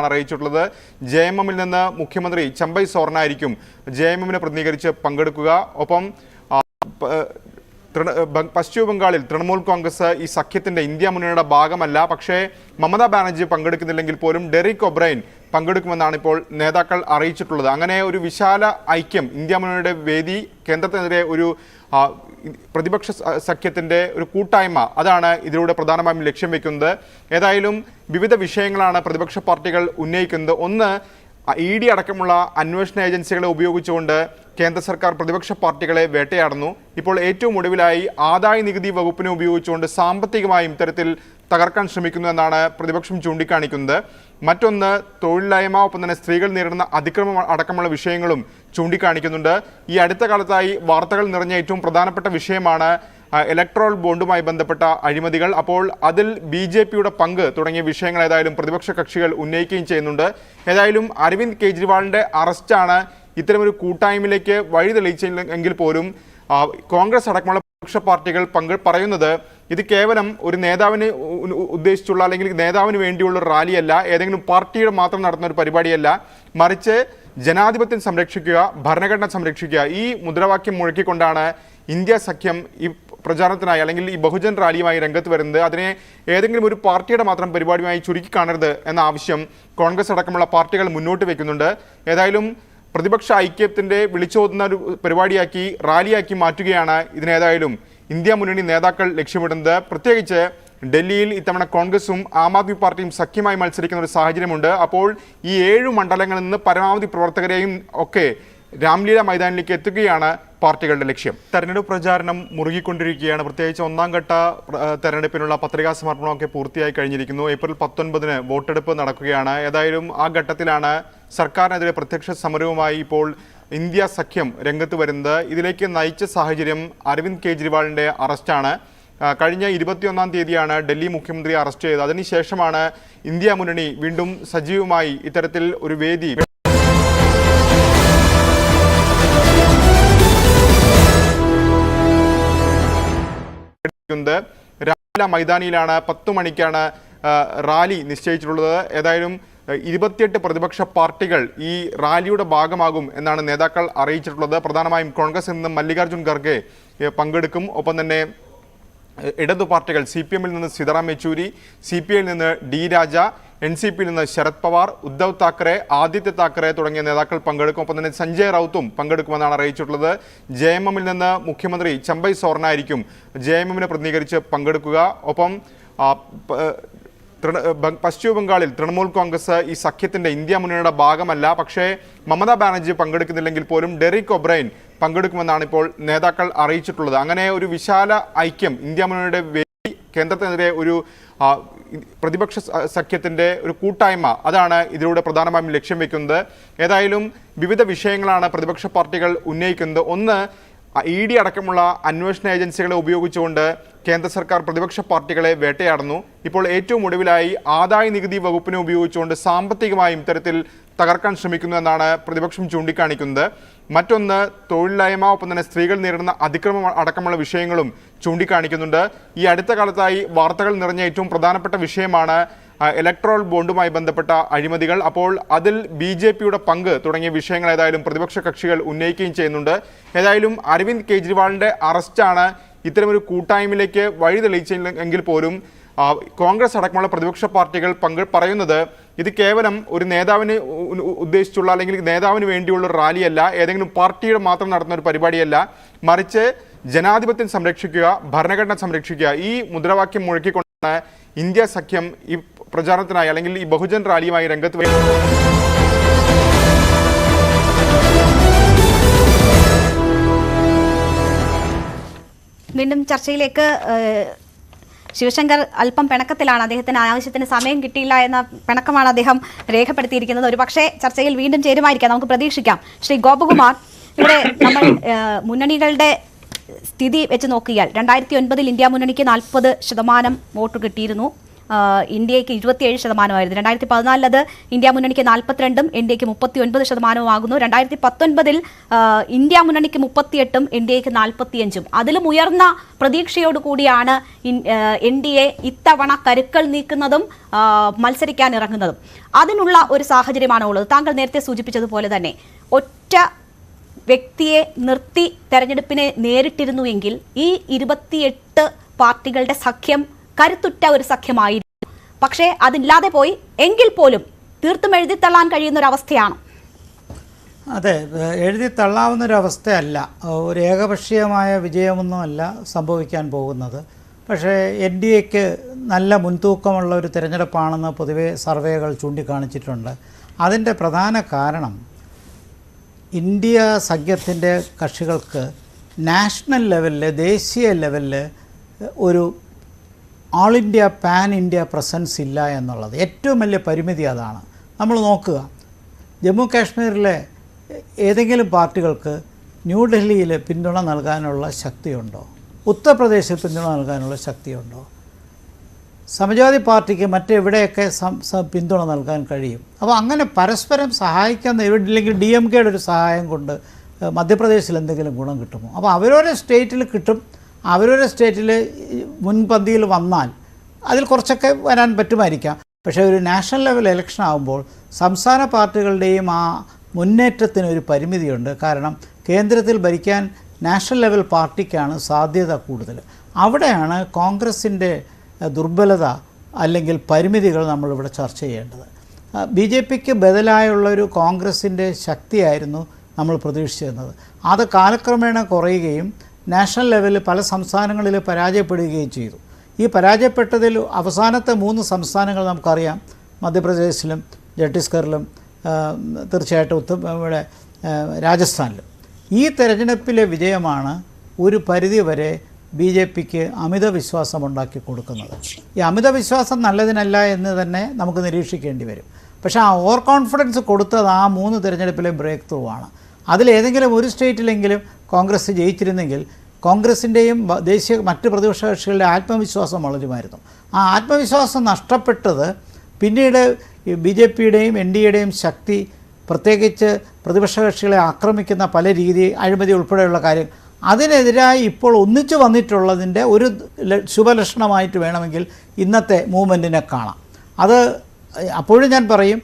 അറിയിച്ചിട്ടുള്ളത് JMM-ൽ നിന്ന് മുഖ്യമന്ത്രി ചമ്പൈ സോറനായിരിക്കും JMM-നെ പ്രതിനിധീകരിച്ച് പങ്കെടുക്കുക. ഒപ്പം പശ്ചിമ ബംഗാളിൽ തൃണമൂൽ കോൺഗ്രസ് ഈ സഖ്യത്തിന്റെ ഇന്ത്യ മുന്നണിയുടെ ഭാഗമല്ല. പക്ഷേ മമതാ ബാനർജി പങ്കെടുക്കുന്നില്ലെങ്കിൽ പോലും ഡെറിക് ഒബ്രൈൻ പങ്കെടുക്കുമെന്നാണ് ഇപ്പോൾ നേതാക്കൾ അറിയിച്ചിട്ടുള്ളത്. അങ്ങനെ ഒരു വിശാല ഐക്യം ഇന്ത്യ മുന്നണിയുടെ വേദി, കേന്ദ്രത്തിനെതിരെ ഒരു പ്രതിപക്ഷ സഖ്യത്തിൻ്റെ ഒരു കൂട്ടായ്മ, അതാണ് ഇതിലൂടെ പ്രധാനമായും ലക്ഷ്യം വെക്കുന്നത്. ഏതായാലും വിവിധ വിഷയങ്ങളാണ് പ്രതിപക്ഷ പാർട്ടികൾ ഉന്നയിക്കുന്നത്. ഒന്ന്, ED അടക്കമുള്ള അന്വേഷണ ഏജൻസികളെ ഉപയോഗിച്ചുകൊണ്ട് കേന്ദ്ര സർക്കാർ പ്രതിപക്ഷ പാർട്ടികളെ വേട്ടയാടുന്നു. ഇപ്പോൾ ഏറ്റവും ഒടുവിലായി ആദായ നികുതി വകുപ്പിനെ ഉപയോഗിച്ചുകൊണ്ട് സാമ്പത്തികമായും ഇത്തരത്തിൽ തകർക്കാൻ ശ്രമിക്കുന്നു എന്നാണ് പ്രതിപക്ഷം ചൂണ്ടിക്കാണിക്കുന്നത്. മറ്റൊന്ന്, തൊഴിലില്ലായ്മ, ഒപ്പം തന്നെ സ്ത്രീകൾ നേരിടുന്ന അതിക്രമം അടക്കമുള്ള വിഷയങ്ങളും ചൂണ്ടിക്കാണിക്കുന്നുണ്ട്. ഈ അടുത്ത കാലത്തായി വാർത്തകൾ നിറഞ്ഞ ഏറ്റവും പ്രധാനപ്പെട്ട വിഷയമാണ് ഇലക്ട്രോൾ ബോണ്ടുമായി ബന്ധപ്പെട്ട അഴിമതികൾ. അപ്പോൾ അതിൽ BJPയുടെ പങ്ക് തുടങ്ങിയ വിഷയങ്ങൾ ഏതായാലും പ്രതിപക്ഷ കക്ഷികൾ ഉന്നയിക്കുകയും ചെയ്യുന്നുണ്ട്. ഏതായാലും അരവിന്ദ് കെജ്രിവാളിൻ്റെ അറസ്റ്റാണ് ഇത്തരമൊരു കൂട്ടായ്മയിലേക്ക് വഴി തെളിയിച്ചെങ്കിൽ പോലും കോൺഗ്രസ് അടക്കമുള്ള പ്രതിപക്ഷ പാർട്ടികൾ പറയുന്നത് ഇത് കേവലം ഒരു നേതാവിനെ ഉദ്ദേശിച്ചുള്ള അല്ലെങ്കിൽ നേതാവിന് വേണ്ടിയുള്ള ഒരു റാലിയല്ല, ഏതെങ്കിലും പാർട്ടിയുടെ മാത്രം നടത്തുന്ന ഒരു പരിപാടിയല്ല, മറിച്ച് ജനാധിപത്യം സംരക്ഷിക്കുക, ഭരണഘടന സംരക്ഷിക്കുക, ഈ മുദ്രാവാക്യം മുഴക്കിക്കൊണ്ടാണ് ഇന്ത്യ സഖ്യം ഈ പ്രചാരണത്തിനായി അല്ലെങ്കിൽ ഈ ബഹുജൻ റാലിയുമായി രംഗത്ത് വരുന്നത്. അതിനെ ഏതെങ്കിലും ഒരു പാർട്ടിയുടെ മാത്രം പരിപാടിയുമായി ചുരുക്കി കാണരുത് എന്ന ആവശ്യം കോൺഗ്രസ് അടക്കമുള്ള പാർട്ടികൾ മുന്നോട്ട് വയ്ക്കുന്നുണ്ട്. ഏതായാലും പ്രതിപക്ഷ ഐക്യത്തിൻ്റെ വിളിച്ചോതുന്ന ഒരു പരിപാടിയാക്കി, റാലിയാക്കി മാറ്റുകയാണ് ഇതിനേതായാലും ഇന്ത്യ മുന്നണി നേതാക്കൾ ലക്ഷ്യമിടുന്നത്. പ്രത്യേകിച്ച് ഡൽഹിയിൽ ഇത്തവണ കോൺഗ്രസും ആം ആദ്മി പാർട്ടിയും സഖ്യമായി മത്സരിക്കുന്ന ഒരു സാഹചര്യമുണ്ട്. അപ്പോൾ ഈ 7 മണ്ഡലങ്ങളിൽ നിന്ന് പരമാവധി പ്രവർത്തകരെയും ഒക്കെ രാംലീല മൈതാനിലേക്ക് എത്തുകയാണ് പാർട്ടികളുടെ ലക്ഷ്യം. തെരഞ്ഞെടുപ്പ് പ്രചാരണം മുറുകിക്കൊണ്ടിരിക്കുകയാണ്. പ്രത്യേകിച്ച് 1ാം ഘട്ട തെരഞ്ഞെടുപ്പിനുള്ള പത്രികാ സമർപ്പണമൊക്കെ പൂർത്തിയായി കഴിഞ്ഞിരിക്കുന്നു. ഏപ്രിൽ 19-ന് വോട്ടെടുപ്പ് നടക്കുകയാണ്. ഏതായാലും ആ ഘട്ടത്തിലാണ് സർക്കാരിനെതിരെ പ്രത്യക്ഷ സമരവുമായി ഇപ്പോൾ ഇന്ത്യ സഖ്യം രംഗത്ത് വരുന്നത്. ഇതിലേക്ക് നയിച്ച സാഹചര്യം അരവിന്ദ് കെജ്രിവാളിൻ്റെ അറസ്റ്റാണ്. കഴിഞ്ഞ 21-ാം തീയതിയാണ് ഡൽഹി മുഖ്യമന്ത്രി അറസ്റ്റ് ചെയ്തത്. അതിനുശേഷമാണ് ഇന്ത്യ മുന്നണി വീണ്ടും സജീവമായി ഇത്തരത്തിൽ ഒരു വേദി രാംലീല മൈതാനിയിലാണ് 10 മണിക്കാണ് റാലി നിശ്ചയിച്ചിട്ടുള്ളത്. ഏതായാലും 28 പ്രതിപക്ഷ പാർട്ടികൾ ഈ റാലിയുടെ ഭാഗമാകും എന്നാണ് നേതാക്കൾ അറിയിച്ചിട്ടുള്ളത്. പ്രധാനമായും കോൺഗ്രസിൽ നിന്ന് മല്ലികാർജ്ജുൻ ഖർഗെ പങ്കെടുക്കും. ഒപ്പം തന്നെ ഇടതു പാർട്ടികൾ CPM-ൽ നിന്ന് സീതാറാം യെച്ചൂരി, CPI-ൽ നിന്ന് D രാജ, NCP-ൽ നിന്ന് ശരത് പവാർ, ഉദ്ധവ് താക്കറെ, ആദിത്യ താക്കറെ തുടങ്ങിയ നേതാക്കൾ പങ്കെടുക്കും. ഒപ്പം തന്നെ സഞ്ജയ് റൌത്തും പങ്കെടുക്കുമെന്നാണ് അറിയിച്ചിട്ടുള്ളത്. JMM-ൽ നിന്ന് മുഖ്യമന്ത്രി ചമ്പൈ സോറനായിരിക്കും JMM-നെ പ്രതിനിധീകരിച്ച് പങ്കെടുക്കുക. ഒപ്പം പശ്ചിമ ബംഗാളിൽ തൃണമൂൽ കോൺഗ്രസ് ഈ സഖ്യത്തിന്റെ ഇന്ത്യ മുന്നണിയുടെ ഭാഗമല്ല. പക്ഷേ മമതാ ബാനർജി പങ്കെടുക്കുന്നില്ലെങ്കിൽ പോലും ഡെറിക് ഒബ്രൈൻ പങ്കെടുക്കുമെന്നാണ് ഇപ്പോൾ നേതാക്കൾ അറിയിച്ചിട്ടുള്ളത്. അങ്ങനെ ഒരു വിശാല ഐക്യം ഇന്ത്യ മുന്നണിയുടെ വേദി, കേന്ദ്രത്തിനെതിരെ ഒരു പ്രതിപക്ഷ സഖ്യത്തിൻ്റെ ഒരു കൂട്ടായ്മ, അതാണ് ഇതിലൂടെ പ്രധാനമായും ലക്ഷ്യം വെക്കുന്നത്. ഏതായാലും വിവിധ വിഷയങ്ങളാണ് പ്രതിപക്ഷ പാർട്ടികൾ ഉന്നയിക്കുന്നത്. ഒന്ന്, ED അടക്കമുള്ള അന്വേഷണ ഏജൻസികളെ ഉപയോഗിച്ചുകൊണ്ട് കേന്ദ്ര സർക്കാർ പ്രതിപക്ഷ പാർട്ടികളെ വേട്ടയാടുന്നു. ഇപ്പോൾ ഏറ്റവും ഒടുവിലായി ആദായ നികുതി വകുപ്പിനെ ഉപയോഗിച്ചുകൊണ്ട് സാമ്പത്തികമായും ഇത്തരത്തിൽ തകർക്കാൻ ശ്രമിക്കുന്നു എന്നാണ് പ്രതിപക്ഷം ചൂണ്ടിക്കാണിക്കുന്നത്. മറ്റൊന്ന്, തൊഴിലില്ലായ്മ, ഒപ്പം തന്നെ സ്ത്രീകൾ നേരിടുന്ന അതിക്രമം അടക്കമുള്ള വിഷയങ്ങളും ചൂണ്ടിക്കാണിക്കുന്നുണ്ട്. ഈ അടുത്ത കാലത്തായി വാർത്തകൾ നിറഞ്ഞ ഏറ്റവും പ്രധാനപ്പെട്ട വിഷയമാണ് ഇലക്ട്രോൾ ബോണ്ടുമായി ബന്ധപ്പെട്ട അഴിമതികൾ. അപ്പോൾ അതിൽ BJPയുടെ പങ്ക് തുടങ്ങിയ വിഷയങ്ങൾ ഏതായാലും പ്രതിപക്ഷ കക്ഷികൾ ഉന്നയിക്കുകയും ചെയ്യുന്നുണ്ട്. ഏതായാലും അരവിന്ദ് കെജ്രിവാളിൻ്റെ അറസ്റ്റാണ് ഇത്തരമൊരു കൂട്ടായ്മയിലേക്ക് വഴി തെളിയിച്ചെങ്കിൽ പോലും കോൺഗ്രസ് അടക്കമുള്ള പ്രതിപക്ഷ പാർട്ടികൾ പറയുന്നത് ഇത് കേവലം ഒരു നേതാവിനെ ഉദ്ദേശിച്ചുള്ള അല്ലെങ്കിൽ നേതാവിന് വേണ്ടിയുള്ള റാലിയല്ല, ഏതെങ്കിലും പാർട്ടിയുടെ മാത്രം നടത്തുന്ന ഒരു പരിപാടിയല്ല, മറിച്ച് ജനാധിപത്യം സംരക്ഷിക്കുക, ഭരണഘടന സംരക്ഷിക്കുക, ഈ മുദ്രാവാക്യം മുഴക്കിക്കൊണ്ടാണ് ഇന്ത്യ സഖ്യം ഈ പ്രചാരണത്തിനായി അല്ലെങ്കിൽ ഈ ബഹുജൻ റാലിയുമായി രംഗത്ത് വീണ്ടും ചർച്ചയിലേക്ക്. ശിവശങ്കർ അല്പം പിണക്കത്തിലാണ്. അദ്ദേഹത്തിന് ആവശ്യത്തിന് സമയം കിട്ടിയില്ല എന്ന പിണക്കമാണ് അദ്ദേഹം രേഖപ്പെടുത്തിയിരിക്കുന്നത്. ഒരുപക്ഷെ ചർച്ചയിൽ വീണ്ടും ചേരുമായിരിക്കാം, നമുക്ക് പ്രതീക്ഷിക്കാം. ശ്രീ ഗോപകുമാർ, ഇവിടെ നമ്മൾ മുന്നണികളുടെ സ്ഥിതി വെച്ച് നോക്കിയാൽ 2009 ഇന്ത്യ മുന്നണിക്ക് 40% വോട്ട് കിട്ടിയിരുന്നു, ഇന്ത്യക്ക് 27%. 2014 ഇന്ത്യ മുന്നണിക്ക് 42%, ഇന്ത്യക്ക് 39% ആകുന്നു. 2019 ഇന്ത്യ മുന്നണിക്ക് 38%, ഇന്ത്യക്ക് 45%. അതിലും ഉയർന്ന പ്രതീക്ഷയോട് കൂടിയാണ് NDA ഇത്തവണ കരുക്കൾ നീക്കുന്നതും മത്സരിക്കാൻ ഇറങ്ങുന്നതും. അതിനുള്ള ഒരു സാഹചര്യമാണ് ഉള്ളത്. താങ്കൾ നേരത്തെ സൂചിപ്പിച്ചതുപോലെ തന്നെ ഒറ്റ വ്യക്തിയെ നിർത്തി തെരഞ്ഞെടുപ്പിനെ നേരിട്ടിരുന്നുവെങ്കിൽ ഈ 28 പാർട്ടികളുടെ സഖ്യം കരുത്തുറ്റ ഒരു സഖ്യമായിരുന്നു. പക്ഷേ അതില്ലാതെ പോയി. എങ്കിൽ പോലും തീർത്തും എഴുതിത്തള്ളാൻ കഴിയുന്ന ഒരു അവസ്ഥയാണ്. അതെ, എഴുതിത്തള്ളാവുന്നൊരവസ്ഥയല്ല, ഒരു ഏകപക്ഷീയമായ വിജയമൊന്നുമല്ല സംഭവിക്കാൻ പോകുന്നത്. പക്ഷേ NDAക്ക് നല്ല മുൻതൂക്കമുള്ള ഒരു തിരഞ്ഞെടുപ്പാണെന്ന് പൊതുവെ സർവേകൾ ചൂണ്ടിക്കാണിച്ചിട്ടുണ്ട്. അതിൻ്റെ പ്രധാന കാരണം ഇന്ത്യ സഖ്യത്തിൻ്റെ കക്ഷികൾക്ക് നാഷണൽ ലെവലിൽ, ദേശീയ ലെവലിൽ ഒരു all India pan India presence ഇല്ല എന്നുള്ളത് ഏറ്റവും വലിയ പരിമിതി. അതാണ് നമ്മൾ നോക്കുക. ജമ്മു കാശ്മീരിലെ ഏതെങ്കിലും പാർട്ടികൾക്ക് ന്യൂഡൽഹിയിൽ പിന്തുണ നൽകാനുള്ള ശക്തിയുണ്ടോ? ഉത്തർപ്രദേശിൽ പിന്തുണ നൽകാനുള്ള ശക്തിയുണ്ടോ? സമാജ്വാദി പാർട്ടിക്ക് മറ്റെവിടെയൊക്കെ പിന്തുണ നൽകാൻ കഴിയും? അപ്പോൾ അങ്ങനെ പരസ്പരം സഹായിക്കുന്ന ഇല്ലെങ്കിൽ DMKയുടെ ഒരു സഹായം കൊണ്ട് മധ്യപ്രദേശിൽ എന്തെങ്കിലും ഗുണം കിട്ടുമോ? അപ്പോൾ അവരവരുടെ സ്റ്റേറ്റിൽ കിട്ടും. അവരവരുടെ സ്റ്റേറ്റിൽ മുൻപന്തിയിൽ വന്നാൽ അതിൽ കുറച്ചൊക്കെ വരാൻ പറ്റുമായിരിക്കാം. പക്ഷേ ഒരു നാഷണൽ ലെവൽ ഇലക്ഷൻ ആകുമ്പോൾ സംസ്ഥാന പാർട്ടികളുടെയും ആ മുന്നേറ്റത്തിന് ഒരു പരിമിതിയുണ്ട്. കാരണം കേന്ദ്രത്തിൽ ഭരിക്കാൻ നാഷണൽ ലെവൽ പാർട്ടിക്കാണ് സാധ്യത കൂടുതൽ. അവിടെയാണ് കോൺഗ്രസിൻ്റെ ദുർബലത അല്ലെങ്കിൽ പരിമിതികൾ നമ്മളിവിടെ ചർച്ച ചെയ്യേണ്ടത്. BJPക്ക് ബദലായുള്ളൊരു കോൺഗ്രസിൻ്റെ ശക്തിയായിരുന്നു നമ്മൾ പ്രതീക്ഷിച്ചിരുന്നത്. അത് കാലക്രമേണ കുറയുകയും നാഷണൽ ലെവലിൽ പല സംസ്ഥാനങ്ങളിൽ പരാജയപ്പെടുകയും ചെയ്തു. ഈ പരാജയപ്പെട്ടതിൽ അവസാനത്തെ 3 സംസ്ഥാനങ്ങൾ നമുക്കറിയാം, മധ്യപ്രദേശിലും ഛത്തീസ്ഗഡിലും തീർച്ചയായിട്ടും ഇവിടെ രാജസ്ഥാനിലും. ഈ തെരഞ്ഞെടുപ്പിലെ വിജയമാണ് ഒരു പരിധിവരെ BJPക്ക് അമിത വിശ്വാസം ഉണ്ടാക്കി കൊടുക്കുന്നത്. ഈ അമിത വിശ്വാസം നല്ലതിനല്ല എന്ന് തന്നെ നമുക്ക് നിരീക്ഷിക്കേണ്ടി വരും. പക്ഷേ ആ ഓവർ കോൺഫിഡൻസ് കൊടുത്തത് ആ 3 തിരഞ്ഞെടുപ്പിലെ ബ്രേക്ക് ത്രൂ ആണ്. അതിലേതെങ്കിലും ഒരു സ്റ്റേറ്റിലെങ്കിലും കോൺഗ്രസ് ജയിച്ചിരുന്നെങ്കിൽ കോൺഗ്രസിൻ്റെയും മറ്റ് പ്രതിപക്ഷ കക്ഷികളുടെ ആത്മവിശ്വാസം വളരുമായിരുന്നു. ആ ആത്മവിശ്വാസം നഷ്ടപ്പെട്ടത് പിന്നീട് BJPയുടെയും NDAയുടെയും ശക്തി, പ്രത്യേകിച്ച് പ്രതിപക്ഷ കക്ഷികളെ ആക്രമിക്കുന്ന പല രീതി, അഴിമതി ഉൾപ്പെടെയുള്ള കാര്യം, അതിനെതിരായി ഇപ്പോൾ ഒന്നിച്ചു വന്നിട്ടുള്ളതിൻ്റെ ഒരു ശുഭലക്ഷണമായിട്ട് വേണമെങ്കിൽ ഇന്നത്തെ മൂവ്മെൻറ്റിനെ കാണാം. അത് അപ്പോഴും ഞാൻ പറയും,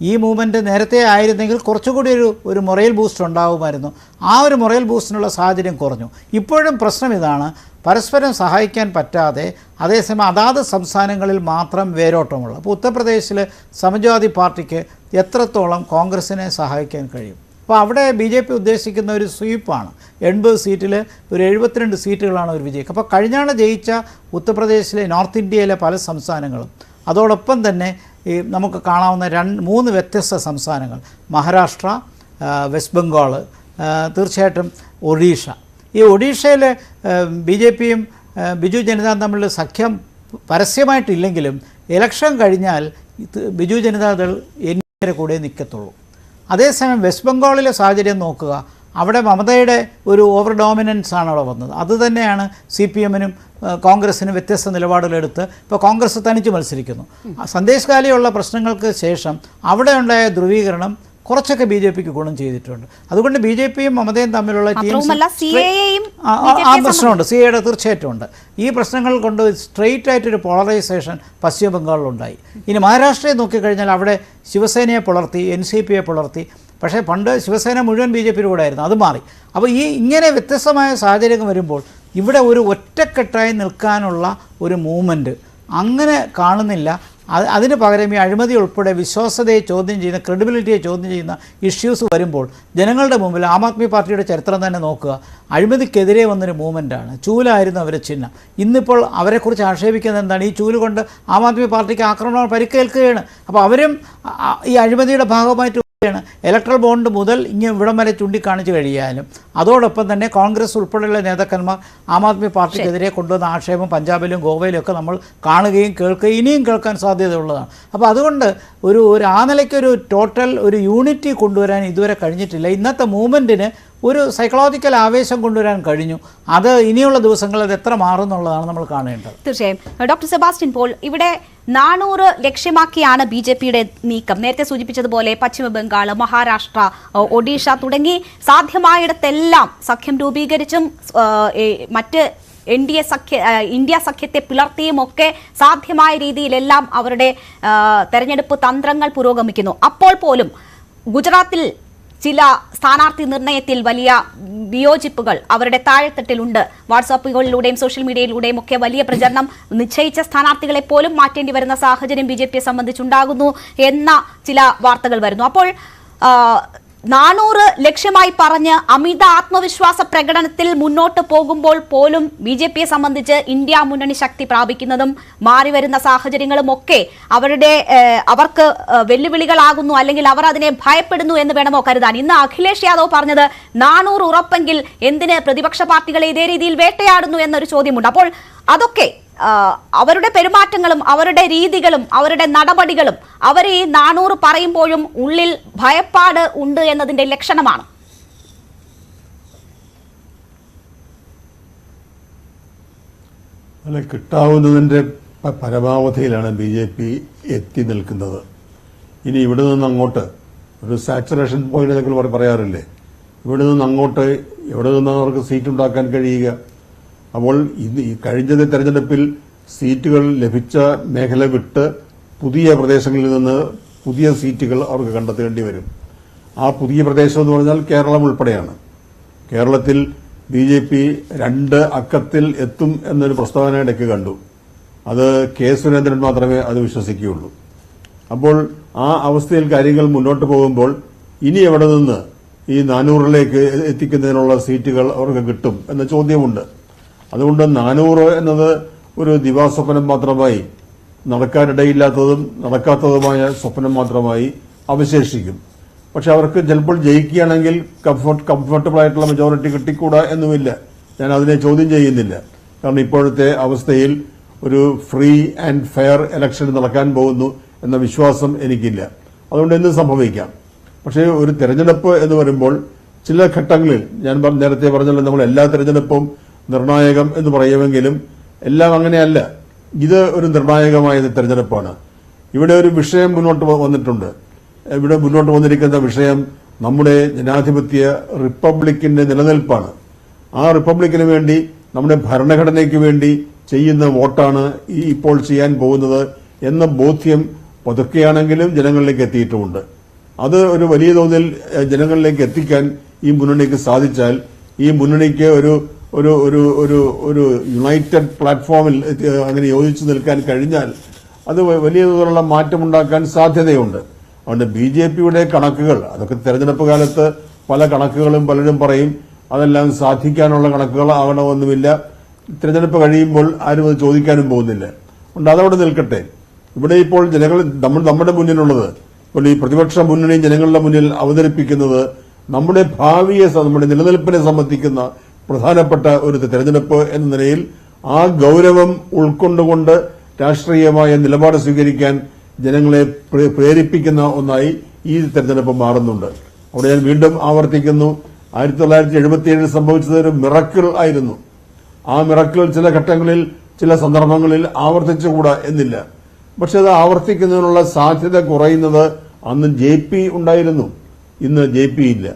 ഈ മൂവ്മെൻറ്റ് നേരത്തെ ആയിരുന്നെങ്കിൽ കുറച്ചുകൂടി ഒരു മൊറൽ ബൂസ്റ്റ് ഉണ്ടാകുമായിരുന്നു. ആ ഒരു മൊറൽ ബൂസ്റ്റിനുള്ള സാഹചര്യം കുറഞ്ഞു. ഇപ്പോഴും പ്രശ്നം ഇതാണ്, പരസ്പരം സഹായിക്കാൻ പറ്റാതെ അതേസമയം അതാത് സംസ്ഥാനങ്ങളിൽ മാത്രം വേരോട്ടമുള്ള. അപ്പോൾ ഉത്തർപ്രദേശിൽ സമാജ്വാദി പാർട്ടിക്ക് എത്രത്തോളം കോൺഗ്രസിനെ സഹായിക്കാൻ കഴിയും? അപ്പോൾ അവിടെ BJP ഉദ്ദേശിക്കുന്ന ഒരു സ്വീപ്പാണ്. 80 സീറ്റിൽ ഒരു 72 സീറ്റുകളാണ് ഒരു വിജയിക്കുക. അപ്പോൾ കഴിഞ്ഞാണ് ജയിച്ച ഉത്തർപ്രദേശിലെ നോർത്ത് ഇന്ത്യയിലെ പല സംസ്ഥാനങ്ങളും, അതോടൊപ്പം തന്നെ ഈ നമുക്ക് കാണാവുന്ന 3 വ്യത്യസ്ത സംസ്ഥാനങ്ങൾ, മഹാരാഷ്ട്ര, വെസ്റ്റ് ബംഗാൾ, തീർച്ചയായിട്ടും ഒഡീഷ. ഈ ഒഡീഷയിൽ BJPയും ബിജു ജനതാ തമ്മിലുള്ള സഖ്യം പരസ്യമായിട്ടില്ലെങ്കിലും ഇലക്ഷൻ കഴിഞ്ഞാൽ Biju Janata Dal N D A കൂടെ നിൽക്കത്തുള്ളൂ. അതേസമയം വെസ്റ്റ് ബംഗാളിലെ സാഹചര്യം നോക്കുക. അവിടെ മമതയുടെ ഒരു ഓവർ ഡോമിനൻസ് ആണ് അവിടെ വന്നത്. അതുതന്നെയാണ് CPM-നും കോൺഗ്രസിനും വ്യത്യസ്ത നിലപാടുകളെടുത്ത് ഇപ്പോൾ കോൺഗ്രസ് തനിച്ച് മത്സരിക്കുന്നു. സന്ദേശകാലിയുള്ള പ്രശ്നങ്ങൾക്ക് ശേഷം അവിടെ ഉണ്ടായ ധ്രുവീകരണം കുറച്ചൊക്കെ BJPക്ക് ഗുണം ചെയ്തിട്ടുണ്ട്. അതുകൊണ്ട് BJPയും മമതയും തമ്മിലുള്ള ആ പ്രശ്നമുണ്ട്. CAയുടെ തീർച്ചയായിട്ടും ഉണ്ട്. ഈ പ്രശ്നങ്ങൾ കൊണ്ട് സ്ട്രെയിറ്റ് ആയിട്ടൊരു പോളറൈസേഷൻ പശ്ചിമ ബംഗാളിലുണ്ടായി. ഇനി മഹാരാഷ്ട്രയെ നോക്കിക്കഴിഞ്ഞാൽ അവിടെ ശിവസേനയെ പുലർത്തി, NCPയെ പുലർത്തി. പക്ഷേ പണ്ട് ശിവസേന മുഴുവൻ BJPയുടെ കൂടെ ആയിരുന്നു, അത് മാറി. അപ്പോൾ ഇങ്ങനെ വ്യത്യസ്തമായ സാഹചര്യം വരുമ്പോൾ ഇവിടെ ഒരു ഒറ്റക്കെട്ടായി നിൽക്കാനുള്ള ഒരു മൂവ്മെൻറ്റ് അങ്ങനെ കാണുന്നില്ല. അതിന് പകരം ഈ അഴിമതി ഉൾപ്പെടെ വിശ്വാസ്യതയെ ചോദ്യം ചെയ്യുന്ന, ക്രെഡിബിലിറ്റിയെ ചോദ്യം ചെയ്യുന്ന ഇഷ്യൂസ് വരുമ്പോൾ ജനങ്ങളുടെ മുമ്പിൽ ആം ആദ്മി പാർട്ടിയുടെ ചരിത്രം തന്നെ നോക്കുക. അഴിമതിക്കെതിരെ വന്നൊരു മൂവ്മെൻറ്റാണ്. ചൂലായിരുന്നു അവരുടെ ചിഹ്നം. ഇന്നിപ്പോൾ അവരെക്കുറിച്ച് ആക്ഷേപിക്കുന്നത് എന്താണ്? ഈ ചൂല് കൊണ്ട് ആം ആദ്മി പാർട്ടിക്ക് ആക്രമണം പരിക്കേൽക്കുകയാണ്. അപ്പോൾ അവരും ഈ അഴിമതിയുടെ ഭാഗമായിട്ട് ഇലക്ട്രൽ ബോണ്ട് മുതൽ ഇവിടം വരെ ചൂണ്ടിക്കാണിച്ചു കഴിയാനും അതോടൊപ്പം തന്നെ കോൺഗ്രസ് ഉൾപ്പെടെയുള്ള നേതാക്കന്മാർ ആം ആദ്മി പാർട്ടിക്കെതിരെ കൊണ്ടുവന്ന ആക്ഷേപം പഞ്ചാബിലും ഗോവയിലും ഒക്കെ നമ്മൾ കാണുകയും കേൾക്കുകയും ഇനിയും കേൾക്കാൻ സാധ്യതയുള്ളതാണ്. അപ്പോൾ അതുകൊണ്ട് ഒരു ആ നിലയ്ക്കൊരു ടോട്ടൽ ഒരു യൂണിറ്റി കൊണ്ടുവരാൻ ഇതുവരെ കഴിഞ്ഞിട്ടില്ല. ഇന്നത്തെ മൂവ്മെൻറ്റിന് ഒരു സൈക്കോളജിക്കൽ ആവേശം കൊണ്ടുവരാൻ കഴിഞ്ഞു. അത് ഇനിയുള്ള ദിവസങ്ങളിൽ അത് എത്ര മാറുന്നുള്ളതാണ് നമ്മൾ കാണേണ്ടത്. തീർച്ചയായും. ഡോക്ടർ സെബാസ്റ്റ്യൻ പോൾ, ഇവിടെ 400 ലക്ഷ്യമാക്കിയാണ് BJPയുടെ നീക്കം. നേരത്തെ സൂചിപ്പിച്ചതുപോലെ പശ്ചിമ ബംഗാൾ, മഹാരാഷ്ട്ര, ഒഡീഷ തുടങ്ങി സാധ്യമായിടത്തെല്ലാം സഖ്യം രൂപീകരിച്ചും മറ്റ് ഇന്ത്യ സഖ്യത്തെ പിളർത്തിയും ഒക്കെ സാധ്യമായ രീതിയിലെല്ലാം അവരുടെ തെരഞ്ഞെടുപ്പ് തന്ത്രങ്ങൾ പുരോഗമിക്കുന്നു. അപ്പോൾ പോലും ഗുജറാത്തിൽ ചില സ്ഥാനാർത്ഥി നിർണയത്തിൽ വലിയ വിയോജിപ്പുകൾ അവരുടെ താഴെത്തട്ടിലുണ്ട്. വാട്സാപ്പുകളിലൂടെയും സോഷ്യൽ മീഡിയയിലൂടെയും ഒക്കെ വലിയ പ്രചരണം നിശ്ചയിച്ച സ്ഥാനാർത്ഥികളെ പോലും മാറ്റേണ്ടി വരുന്ന സാഹചര്യം BJPയെ സംബന്ധിച്ചുണ്ടാകുന്നു എന്ന ചില വാർത്തകൾ വരുന്നു. അപ്പോൾ 400 ലക്ഷ്യമായി പറഞ്ഞ് അമിത ആത്മവിശ്വാസ പ്രകടനത്തിൽ മുന്നോട്ട് പോകുമ്പോൾ പോലും BJPയെ സംബന്ധിച്ച് ഇന്ത്യ മുന്നണി ശക്തി പ്രാപിക്കുന്നതും മാറിവരുന്ന സാഹചര്യങ്ങളും ഒക്കെ അവർക്ക് വെല്ലുവിളികളാകുന്നു, അല്ലെങ്കിൽ അവർ അതിനെ ഭയപ്പെടുന്നു എന്ന് വേണമോ കരുതാൻ. ഇന്ന് അഖിലേഷ് യാദവ് പറഞ്ഞത് 400 ഉറപ്പെങ്കിൽ എന്തിന് പ്രതിപക്ഷ പാർട്ടികളെ ഇതേ രീതിയിൽ വേട്ടയാടുന്നു എന്നൊരു ചോദ്യമുണ്ട്. അപ്പോൾ അതൊക്കെ അവരുടെ പെരുമാറ്റങ്ങളും അവരുടെ രീതികളും അവരുടെ നടപടികളും അവർ ഈ 400 പറയുമ്പോഴും ഉള്ളിൽ ഭയപ്പാട് ഉണ്ട് എന്നതിന്റെ ലക്ഷണമാണ്. അല്ല, കിട്ടാവുന്നതിൻ്റെ പരമാവധിയിലാണ് BJP എത്തി നിൽക്കുന്നത്. ഇനി ഇവിടെ നിന്ന് അങ്ങോട്ട് ഒരു സാച്ചുറേഷൻ പോയിന്റ് എന്നൊക്കെ പറയാറില്ലേ, ഇവിടെ നിന്ന് അങ്ങോട്ട് എവിടെ നിന്നാണ് അവർക്ക് സീറ്റ് ഉണ്ടാക്കാൻ കഴിയുക? അപ്പോൾ ഈ കഴിഞ്ഞ തെരഞ്ഞെടുപ്പിൽ സീറ്റുകൾ ലഭിച്ച മേഖല വിട്ട് പുതിയ പ്രദേശങ്ങളിൽ നിന്ന് പുതിയ സീറ്റുകൾ അവർക്ക് കണ്ടെത്തേണ്ടി വരും. ആ പുതിയ പ്രദേശം എന്ന് പറഞ്ഞാൽ കേരളം ഉൾപ്പെടെയാണ്. കേരളത്തിൽ BJP 2 അക്കത്തിൽ എത്തും എന്നൊരു പ്രസ്താവന ഇടയ്ക്ക് കണ്ടു. അത് K. സുരേന്ദ്രൻ മാത്രമേ അത് വിശ്വസിക്കുകയുള്ളൂ. അപ്പോൾ ആ അവസ്ഥയിൽ കാര്യങ്ങൾ മുന്നോട്ട് പോകുമ്പോൾ ഇനി എവിടെ നിന്ന് ഈ 400ലേക്ക് എത്തിക്കുന്നതിനുള്ള സീറ്റുകൾ അവർക്ക് കിട്ടും എന്ന ചോദ്യമുണ്ട്. അതുകൊണ്ട് 400 എന്നത് ഒരു ദിവാസ്വപ്നം മാത്രമായി, നടക്കാനിടയില്ലാത്തതും നടക്കാത്തതുമായ സ്വപ്നം മാത്രമായി അവശേഷിക്കും. പക്ഷെ അവർക്ക് ചിലപ്പോൾ ജയിക്കുകയാണെങ്കിൽ കംഫർട്ടബിൾ ആയിട്ടുള്ള മെജോറിറ്റി കിട്ടിക്കൂടാ എന്നുമില്ല. ഞാൻ അതിനെ ചോദ്യം ചെയ്യുന്നില്ല. കാരണം ഇപ്പോഴത്തെ അവസ്ഥയിൽ ഒരു ഫ്രീ ആൻഡ് ഫെയർ ഇലക്ഷൻ നടക്കാൻ പോകുന്നു എന്ന വിശ്വാസം എനിക്കില്ല. അതുകൊണ്ട് എന്ത് സംഭവിക്കാം. പക്ഷേ ഒരു തെരഞ്ഞെടുപ്പ് എന്ന് വരുമ്പോൾ ചില ഘട്ടങ്ങളിൽ ഞാൻ നേരത്തെ പറഞ്ഞല്ലോ, നമ്മൾ എല്ലാ തെരഞ്ഞെടുപ്പും നിർണായകം എന്ന് പറയുമെങ്കിലും എല്ലാം അങ്ങനെയല്ല. ഇത് ഒരു നിർണായകമായ തെരഞ്ഞെടുപ്പാണ്. ഇവിടെ ഒരു വിഷയം മുന്നോട്ട് വന്നിട്ടുണ്ട്. ഇവിടെ മുന്നോട്ട് വന്നിരിക്കുന്ന വിഷയം നമ്മുടെ ജനാധിപത്യ റിപ്പബ്ലിക്കിന്റെ നിലനിൽപ്പാണ്. ആ റിപ്പബ്ലിക്കിന് വേണ്ടി, നമ്മുടെ ഭരണഘടനയ്ക്ക് വേണ്ടി ചെയ്യുന്ന വോട്ടാണ് ഇപ്പോൾ ചെയ്യാൻ പോകുന്നത് എന്ന ബോധ്യം പതുക്കെയാണെങ്കിലും ജനങ്ങളിലേക്ക് എത്തിയിട്ടുമുണ്ട്. അത് ഒരു വലിയ തോതിൽ ജനങ്ങളിലേക്ക് എത്തിക്കാൻ ഈ മുന്നണിക്ക് സാധിച്ചാൽ, ഈ മുന്നണിക്ക് ഒരു ഒരു ഒരു ഒരു ഒരു യുണൈറ്റഡ് പ്ലാറ്റ്ഫോമിൽ അങ്ങനെ യോജിച്ചു നിൽക്കാൻ കഴിഞ്ഞാൽ അത് വലിയ തോതിലുള്ള മാറ്റമുണ്ടാക്കാൻ സാധ്യതയുണ്ട്. അതുകൊണ്ട് BJPയുടെ കണക്കുകൾ, അതൊക്കെ തെരഞ്ഞെടുപ്പ് കാലത്ത് പല കണക്കുകളും പലരും പറയും, അതെല്ലാം സാധിക്കാനുള്ള കണക്കുകൾ ആവണമെന്നുമില്ല. തെരഞ്ഞെടുപ്പ് കഴിയുമ്പോൾ ആരും അത് ചോദിക്കാനും പോകുന്നില്ല. അതുകൊണ്ട് അതവിടെ നിൽക്കട്ടെ. ഇവിടെ ഇപ്പോൾ ജനങ്ങൾ നമ്മുടെ മുന്നിലുള്ളത്, ഇപ്പോൾ ഈ പ്രതിപക്ഷ മുന്നണി ജനങ്ങളുടെ മുന്നിൽ അവതരിപ്പിക്കുന്നത് നമ്മുടെ ഭാവിയെ, നമ്മുടെ നിലനിൽപ്പിനെ സംബന്ധിക്കുന്ന പ്രധാനപ്പെട്ട ഒരു തെരഞ്ഞെടുപ്പ് എന്ന നിലയിൽ ആ ഗൗരവം ഉൾക്കൊണ്ടുകൊണ്ട് രാഷ്ട്രീയമായ നിലപാട് സ്വീകരിക്കാൻ ജനങ്ങളെ പ്രേരിപ്പിക്കുന്ന ഒന്നായി ഈ തെരഞ്ഞെടുപ്പ് മാറുന്നുണ്ട്. അവിടെ ഞാൻ വീണ്ടും ആവർത്തിക്കുന്നു, 1977 സംഭവിച്ചത് ഒരു മിറക്കിൾ ആയിരുന്നു. ആ മിറക്കിൾ ചില ഘട്ടങ്ങളിൽ ചില സന്ദർഭങ്ങളിൽ ആവർത്തിച്ചുകൂടാ എന്നില്ല. പക്ഷെ അത് ആവർത്തിക്കുന്നതിനുള്ള സാധ്യത കുറയുന്നത് അന്ന് JP ഉണ്ടായിരുന്നു, ഇന്ന് JP ഇല്ല.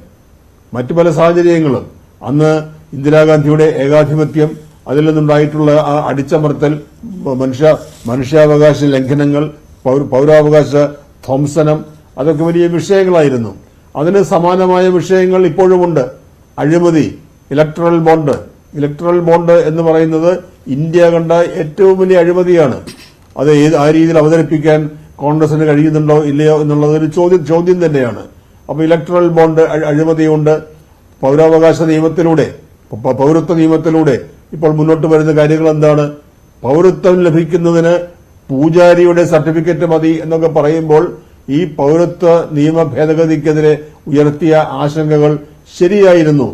മറ്റു പല സാഹചര്യങ്ങളും, അന്ന് ഇന്ദിരാഗാന്ധിയുടെ ഏകാധിപത്യം, അതിൽ നിന്നുണ്ടായിട്ടുള്ള ആ അടിച്ചമർത്തൽ, മനുഷ്യാവകാശ ലംഘനങ്ങൾ, പൗരാവകാശ ധ്വംസനം, അതൊക്കെ വലിയ വിഷയങ്ങളായിരുന്നു. അതിന് സമാനമായ വിഷയങ്ങൾ ഇപ്പോഴുമുണ്ട്. അഴിമതി, ഇലക്ട്രൽ ബോണ്ട് എന്ന് പറയുന്നത് ഇന്ത്യ കണ്ട ഏറ്റവും വലിയ അഴിമതിയാണ്. അത് ആ രീതിയിൽ അവതരിപ്പിക്കാൻ കോൺഗ്രസിന് കഴിയുന്നുണ്ടോ ഇല്ലയോ എന്നുള്ളത് ഒരു ചോദ്യം തന്നെയാണ്. അപ്പോൾ ഇലക്ട്രൽ ബോണ്ട് അഴിമതിയുണ്ട്. പൗരാവകാശ നിയമത്തിലൂടെ, പൗരത്വ നിയമത്തിലൂടെ ഇപ്പോൾ മുന്നോട്ട് വരുന്ന കാര്യങ്ങൾ എന്താണ്? പൗരത്വം ലഭിക്കുന്നതിന് പൂജാരിയുടെ സർട്ടിഫിക്കറ്റ് മതി എന്നൊക്കെ പറയുമ്പോൾ ഈ പൗരത്വ നിയമ ഭേദഗതിക്കെതിരെ ഉയർത്തിയ ആശങ്കകൾ ശരിയായിരുന്നു.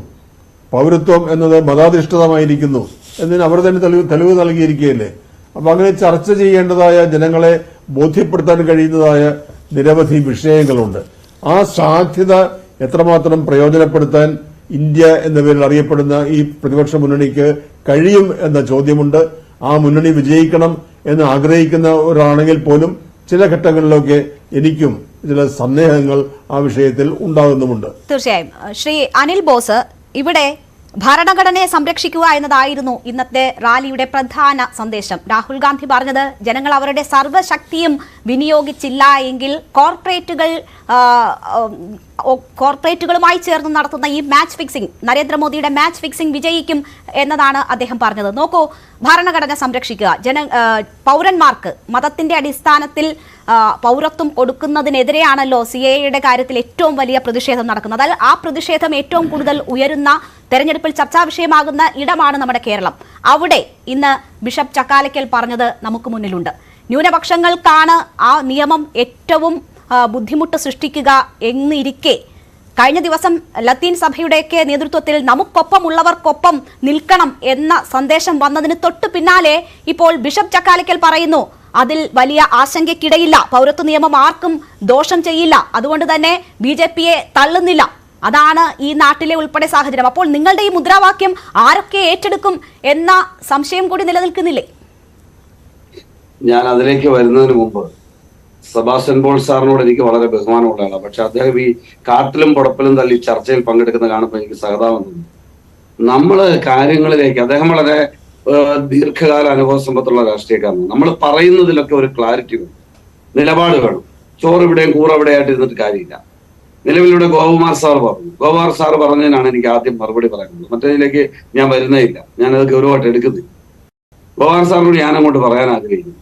പൗരത്വം എന്നത് മതാധിഷ്ഠിതമായിരിക്കുന്നു എന്നതിന് അവർ തന്നെ തെളിവ് നൽകിയിരിക്കുകയല്ലേ. അപ്പൊ അങ്ങനെ ചർച്ച ചെയ്യേണ്ടതായ, ജനങ്ങളെ ബോധ്യപ്പെടുത്താൻ കഴിയുന്നതായ നിരവധി വിഷയങ്ങളുണ്ട്. ആ സാധ്യത എത്രമാത്രം പ്രയോജനപ്പെടുത്താൻ ഇന്ത്യ എന്ന പേരിൽ അറിയപ്പെടുന്ന ഈ പ്രതിപക്ഷ മുന്നണിക്ക് കഴിയും എന്ന ചോദ്യമുണ്ട്. ആ മുന്നണി വിജയിക്കണം എന്ന് ആഗ്രഹിക്കുന്നവരാണെങ്കിൽ പോലും ചില ഘട്ടങ്ങളിലൊക്കെ എനിക്കും ചില സന്ദേഹങ്ങൾ ആ വിഷയത്തിൽ ഉണ്ടാകുന്നുമുണ്ട്. തീർച്ചയായും. ശ്രീ അനിൽ ബോസ്, ഇവിടെ ഭരണഘടനയെ സംരക്ഷിക്കുക എന്നതായിരുന്നു ഇന്നത്തെ റാലിയുടെ പ്രധാന സന്ദേശം. രാഹുൽ ഗാന്ധി പറഞ്ഞത് ജനങ്ങൾ അവരുടെ സർവ്വശക്തിയും വിനിയോഗിച്ചില്ല എങ്കിൽ കോർപ്പറേറ്റുകളുമായി ചേർന്ന് നടത്തുന്ന ഈ മാച്ച് ഫിക്സിംഗ്, നരേന്ദ്രമോദിയുടെ മാച്ച് ഫിക്സിംഗ് വിജയിക്കും എന്നതാണ് അദ്ദേഹം പറഞ്ഞത്. നോക്കൂ, ഭരണഘടന സംരക്ഷിക്കുക, പൗരന്മാർക്ക് മതത്തിന്റെ അടിസ്ഥാനത്തിൽ പൗരത്വം കൊടുക്കുന്നതിനെതിരെയാണല്ലോ CAA കാര്യത്തിൽ ഏറ്റവും വലിയ പ്രതിഷേധം നടക്കുന്നത്. ആ പ്രതിഷേധം ഏറ്റവും കൂടുതൽ ഉയരുന്ന, തെരഞ്ഞെടുപ്പിൽ ചർച്ചാ വിഷയമാകുന്ന ഇടമാണ് നമ്മുടെ കേരളം. അവിടെ ഇന്ന് ബിഷപ്പ് ചക്കാലക്കൽ പറഞ്ഞത് നമുക്ക് മുന്നിലുണ്ട്. ന്യൂനപക്ഷങ്ങൾക്കാണ് ആ നിയമം ഏറ്റവും ബുദ്ധിമുട്ട് സൃഷ്ടിക്കുക എന്നിരിക്കെ കഴിഞ്ഞ ദിവസം ലത്തീൻ സഭയുടെയൊക്കെ നേതൃത്വത്തിൽ നമുക്കൊപ്പമുള്ളവർക്കൊപ്പം നിൽക്കണം എന്ന സന്ദേശം വന്നതിന് തൊട്ടു പിന്നാലെ ഇപ്പോൾ ബിഷപ്പ് ചക്കാലക്കൽ പറയുന്നു അതിൽ വലിയ ആശങ്കയ്ക്കിടയില്ല, പൗരത്വ നിയമം ആർക്കും ദോഷം ചെയ്യില്ല, അതുകൊണ്ട് തന്നെ BJPയെ തള്ളുന്നില്ല. അതാണ് ഈ നാട്ടിലെ ഉൾപ്പെടെ സാഹചര്യം. അപ്പോൾ നിങ്ങളുടെ ഈ മുദ്രാവാക്യം ആരൊക്കെ ഏറ്റെടുക്കും എന്ന സംശയം കൂടി നിലനിൽക്കുന്നില്ലേ? ഞാൻ അതിലേക്ക് വരുന്നതിന് മുമ്പ് സെബാസ്റ്റ്യൻ പോൾ സാറിനോട് എനിക്ക് വളരെ ബഹുമാനമുള്ള ആളാണ്. പക്ഷെ അദ്ദേഹം ഈ കാട്ടിലും പുടപ്പിലും തള്ളി ചർച്ചയിൽ പങ്കെടുക്കുന്ന കാണുമ്പോൾ എനിക്ക് സഹതാപം തോന്നുന്നു. നമ്മള് കാര്യങ്ങളിലേക്ക്, അദ്ദേഹം വളരെ ദീർഘകാല അനുഭവ സമ്പത്തുള്ള രാഷ്ട്രീയക്കാരനാണ്. നമ്മൾ പറയുന്നതിലൊക്കെ ഒരു ക്ലാരിറ്റി വേണം, നിലപാട് വേണം. ചോറ് ഇവിടെയും കൂറ ഇവിടെയായിട്ട് ഇരുന്നിട്ട് കാര്യമില്ല. നിലവിലൂടെ ഗോപകുമാർ സാർ പറഞ്ഞതിനാണ് എനിക്ക് ആദ്യം മറുപടി പറയുന്നത്. മറ്റേതിലേക്ക് ഞാൻ വരുന്നേയില്ല, ഞാനത് ഗൗരവമായിട്ട് എടുക്കുന്നില്ല. ഗോപകുമാർ സാറിനോട് ഞാൻ അങ്ങോട്ട് പറയാൻ ആഗ്രഹിക്കുന്നു,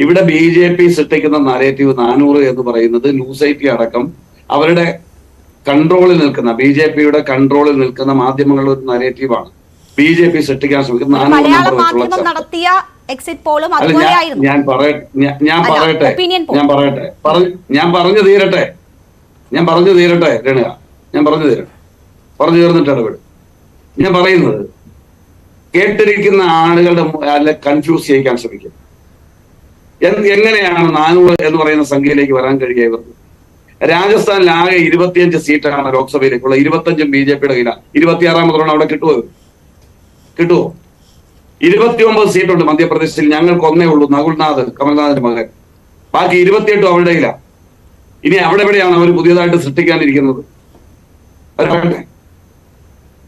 ഇവിടെ BJP സൃഷ്ടിക്കുന്ന നരേറ്റീവ് 400 എന്ന് പറയുന്നത് ന്യൂസ് അടക്കം അവരുടെ കൺട്രോളിൽ നിൽക്കുന്ന, BJPയുടെ കൺട്രോളിൽ നിൽക്കുന്ന മാധ്യമങ്ങളുടെ ഒരു നരേറ്റീവാണ് BJP സൃഷ്ടിക്കാൻ ശ്രമിക്കുന്നത്. ഞാൻ പറഞ്ഞു തീരട്ടെ രേണുക, പറഞ്ഞു തീർന്നിട്ട് ഇടപെടും. ഞാൻ പറയുന്നത് കേട്ടിരിക്കുന്ന ആളുകളുടെ കൺഫ്യൂസ് ചെയ്യിക്കാൻ ശ്രമിക്കും. എങ്ങനെയാണ് 400 എന്ന് പറയുന്ന സംഖ്യയിലേക്ക് വരാൻ കഴിയുക ഇവർക്ക്? രാജസ്ഥാനിൽ ആകെ 25 സീറ്റാണ് ലോക്സഭയിലേക്കുള്ള, 25 BJPയുടെ കയ്യിലാണ്. 26ാമത് തവണ അവിടെ കിട്ടുമോ? 29 സീറ്റുണ്ട് മധ്യപ്രദേശിൽ. ഞങ്ങൾക്ക് ഒന്നേ ഉള്ളൂ, നകുൽനാഥ്, കമൽനാഥിന്റെ മകൻ. ബാക്കി 28 അവരുടെ കയ്യിലാണ്. ഇനി അവിടെ എവിടെയാണ് അവർ പുതിയതായിട്ട് സൃഷ്ടിക്കാനിരിക്കുന്നത്?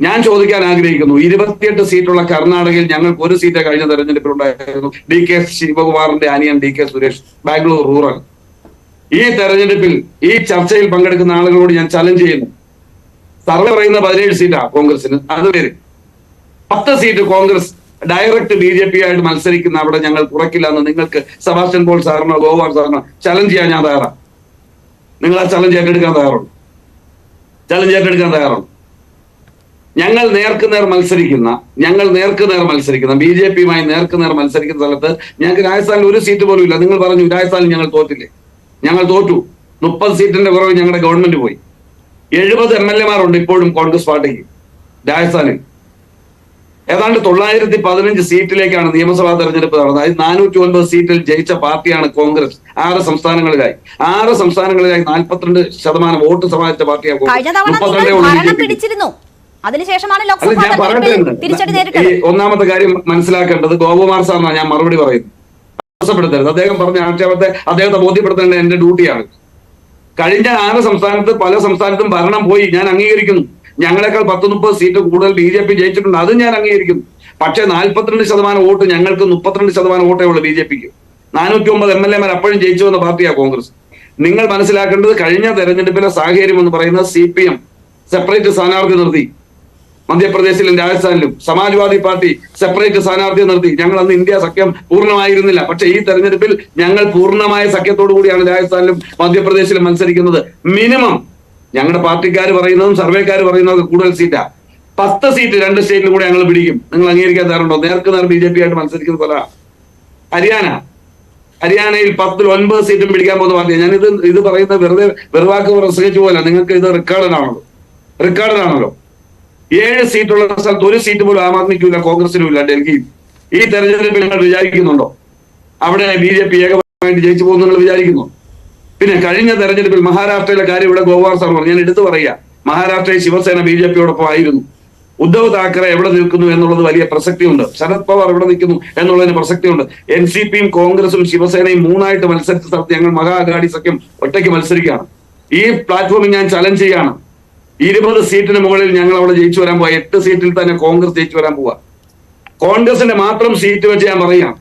ഞാൻ ചോദിക്കാൻ ആഗ്രഹിക്കുന്നു, 28 സീറ്റുള്ള കർണാടകയിൽ ഞങ്ങൾക്ക് ഒരു സീറ്റ് കഴിഞ്ഞ തെരഞ്ഞെടുപ്പിലുണ്ടായിരുന്നു. DK ശിവകുമാറിന്റെ അനിയൻ DK സുരേഷ്, ബാംഗ്ലൂർ റൂറൽ. ഈ തെരഞ്ഞെടുപ്പിൽ ഈ ചർച്ചയിൽ പങ്കെടുക്കുന്ന ആളുകളോട് ഞാൻ ചലഞ്ച് ചെയ്യുന്നു. സർവേ പറയുന്ന 17 സീറ്റാ കോൺഗ്രസിന്, അതുവരെ 10 സീറ്റ് കോൺഗ്രസ് ഡയറക്റ്റ് BJP ആയിട്ട് മത്സരിക്കുന്ന അവിടെ ഞങ്ങൾ കുറയ്ക്കില്ല എന്ന് നിങ്ങൾക്ക് സെബാസ്റ്റ്യൻ പോൾ സാറിനോ ഗോപാൽ സാറിനോ ചലഞ്ച് ചെയ്യാൻ ഞാൻ തയ്യാറാണ്. നിങ്ങൾ ആ ചലഞ്ച് ഏറ്റെടുക്കാൻ തയ്യാറുണ്ട്? ഞങ്ങൾ നേർക്കുനേർ മത്സരിക്കുന്ന BJPയുമായി നേർക്കുനേർ മത്സരിക്കുന്ന സ്ഥലത്ത് ഞങ്ങൾക്ക് രാജസ്ഥാനിൽ ഒരു സീറ്റ് പോലും ഇല്ല. നിങ്ങൾ പറഞ്ഞു രാജസ്ഥാനിൽ ഞങ്ങൾ തോറ്റില്ലേ? ഞങ്ങൾ തോറ്റു. 30 സീറ്റിന്റെ കുറവ് ഞങ്ങളുടെ ഗവൺമെന്റ് പോയി. 70 MLA മാരുണ്ട് ഇപ്പോഴും കോൺഗ്രസ് പാർട്ടിക്ക് രാജസ്ഥാനിൽ. ഏതാണ്ട് 915 സീറ്റിലേക്കാണ് നിയമസഭാ തെരഞ്ഞെടുപ്പ് നടന്നത്. അതിൽ 409 സീറ്റിൽ ജയിച്ച പാർട്ടിയാണ് കോൺഗ്രസ്. 6 സംസ്ഥാനങ്ങളിലായി 42% വോട്ട് സമാഹരിച്ച പാർട്ടിയാണ് കോൺഗ്രസ്. അതിനുശേഷമാണ് ലോക്സഭാ തിരിച്ചടി നേരിട്ടത്. ഒന്നാമത്തെ കാര്യം മനസ്സിലാക്കേണ്ടത്, ഗോപകുമാർ സാറിനാണ് ഞാൻ മറുപടി പറയുന്നത്. തടസ്സപ്പെടുത്തരുത്. അദ്ദേഹം പറഞ്ഞ ആക്ഷേപത്തെ അദ്ദേഹത്തെ ബോധ്യപ്പെടുത്തേണ്ടത് എന്റെ ഡ്യൂട്ടിയാണ്. കഴിഞ്ഞ 6 സംസ്ഥാനത്ത് പല സംസ്ഥാനത്തും ഭരണം പോയി, ഞാൻ അംഗീകരിക്കുന്നു. ഞങ്ങളെക്കാൾ 10-30 സീറ്റ് കൂടുതൽ BJP ജയിച്ചിട്ടുണ്ട്, അതും ഞാൻ അംഗീകരിക്കുന്നു. പക്ഷേ 42% വോട്ട് ഞങ്ങൾക്ക്, 32% വോട്ടേ ഉള്ളൂ BJPക്ക്. 409 MLA അപ്പോഴും ജയിച്ചു വന്ന പാർട്ടിയാണ് കോൺഗ്രസ്. നിങ്ങൾ മനസ്സിലാക്കേണ്ടത്, കഴിഞ്ഞ തെരഞ്ഞെടുപ്പിലെ സാഹചര്യം എന്ന് പറയുന്നത് CPM സെപ്പറേറ്റ് സ്ഥാനാർത്ഥി നിർത്തി, മധ്യപ്രദേശിലും രാജസ്ഥാനിലും സമാജ്വാദി പാർട്ടി സെപ്പറേറ്റ് സ്ഥാനാർത്ഥിയെ നിർത്തി. ഞങ്ങൾ അന്ന് ഇന്ത്യ സഖ്യം പൂർണ്ണമായിരുന്നില്ല. പക്ഷേ ഈ തെരഞ്ഞെടുപ്പിൽ ഞങ്ങൾ പൂർണ്ണമായ സഖ്യത്തോടു കൂടിയാണ് രാജസ്ഥാനിലും മധ്യപ്രദേശിലും മത്സരിക്കുന്നത്. മിനിമം ഞങ്ങളുടെ പാർട്ടിക്കാർ പറയുന്നതും സർവേക്കാർ പറയുന്നതും കൂടുതൽ സീറ്റാ. 10 സീറ്റ് 2 സ്റ്റേറ്റിലും കൂടെ ഞങ്ങൾ പിടിക്കും. നിങ്ങൾ അംഗീകരിക്കാൻ തയ്യാറുണ്ടോ? നേർക്ക് നേർ BJP ആയിട്ട് മത്സരിക്കുന്ന പോലെ. ഹരിയാനയിൽ 10-ൽ 9 സീറ്റും പിടിക്കാൻ പോകുന്ന പാർട്ടിയാണ്. ഞാൻ ഇത് പറയുന്നത് വെറുവാക്ക് പ്രസംഗിച്ചു പോലെ. നിങ്ങൾക്ക് ഇത് റെക്കോർഡാണല്ലോ. 7 സീറ്റുള്ള സ്ഥലത്ത് 1 സീറ്റ് പോലും ആം ആദ്മിക്കും ഇല്ല, കോൺഗ്രസിനും ഇല്ല ഡൽഹിയിൽ. ഈ തെരഞ്ഞെടുപ്പിൽ നിങ്ങൾ വിചാരിക്കുന്നുണ്ടോ അവിടെ BJP ഏകപക്ഷീയമായിട്ട് ജയിച്ചു പോകുന്നു നിങ്ങൾ വിചാരിക്കുന്നു? പിന്നെ കഴിഞ്ഞ തെരഞ്ഞെടുപ്പിൽ മഹാരാഷ്ട്രയിലെ കാര്യം ഇവിടെ ഗോവാർ സാർ പറഞ്ഞു, ഞാൻ എടുത്തു പറയുക. മഹാരാഷ്ട്രയിൽ ശിവസേന BJPയോടൊപ്പം ആയിരുന്നു. ഉദ്ധവ് താക്കറെ എവിടെ നിൽക്കുന്നു എന്നുള്ളത് വലിയ പ്രസക്തിയുണ്ട്. ശരത് പവാർ എവിടെ നിൽക്കുന്നു എന്നുള്ളതിന് പ്രസക്തിയുണ്ട്. NCPയും കോൺഗ്രസും ശിവസേനയും 3ആയിട്ട് മത്സരിച്ച സ്ഥലത്ത് ഞങ്ങൾ മഹാഅഘാടി സഖ്യം ഒറ്റയ്ക്ക് മത്സരിക്കുകയാണ്. ഈ പ്ലാറ്റ്ഫോമിൽ ഞാൻ ചലഞ്ച് ചെയ്യാണ്. 20 സീറ്റിന് മുകളിൽ ഞങ്ങൾ അവിടെ ജയിച്ചു വരാൻ പോവാ. 8 സീറ്റിൽ തന്നെ കോൺഗ്രസ് ജയിച്ചു വരാൻ പോവാ. കോൺഗ്രസിന്റെ മാത്രം സീറ്റ് വെച്ച് ഞാൻ പറയാം.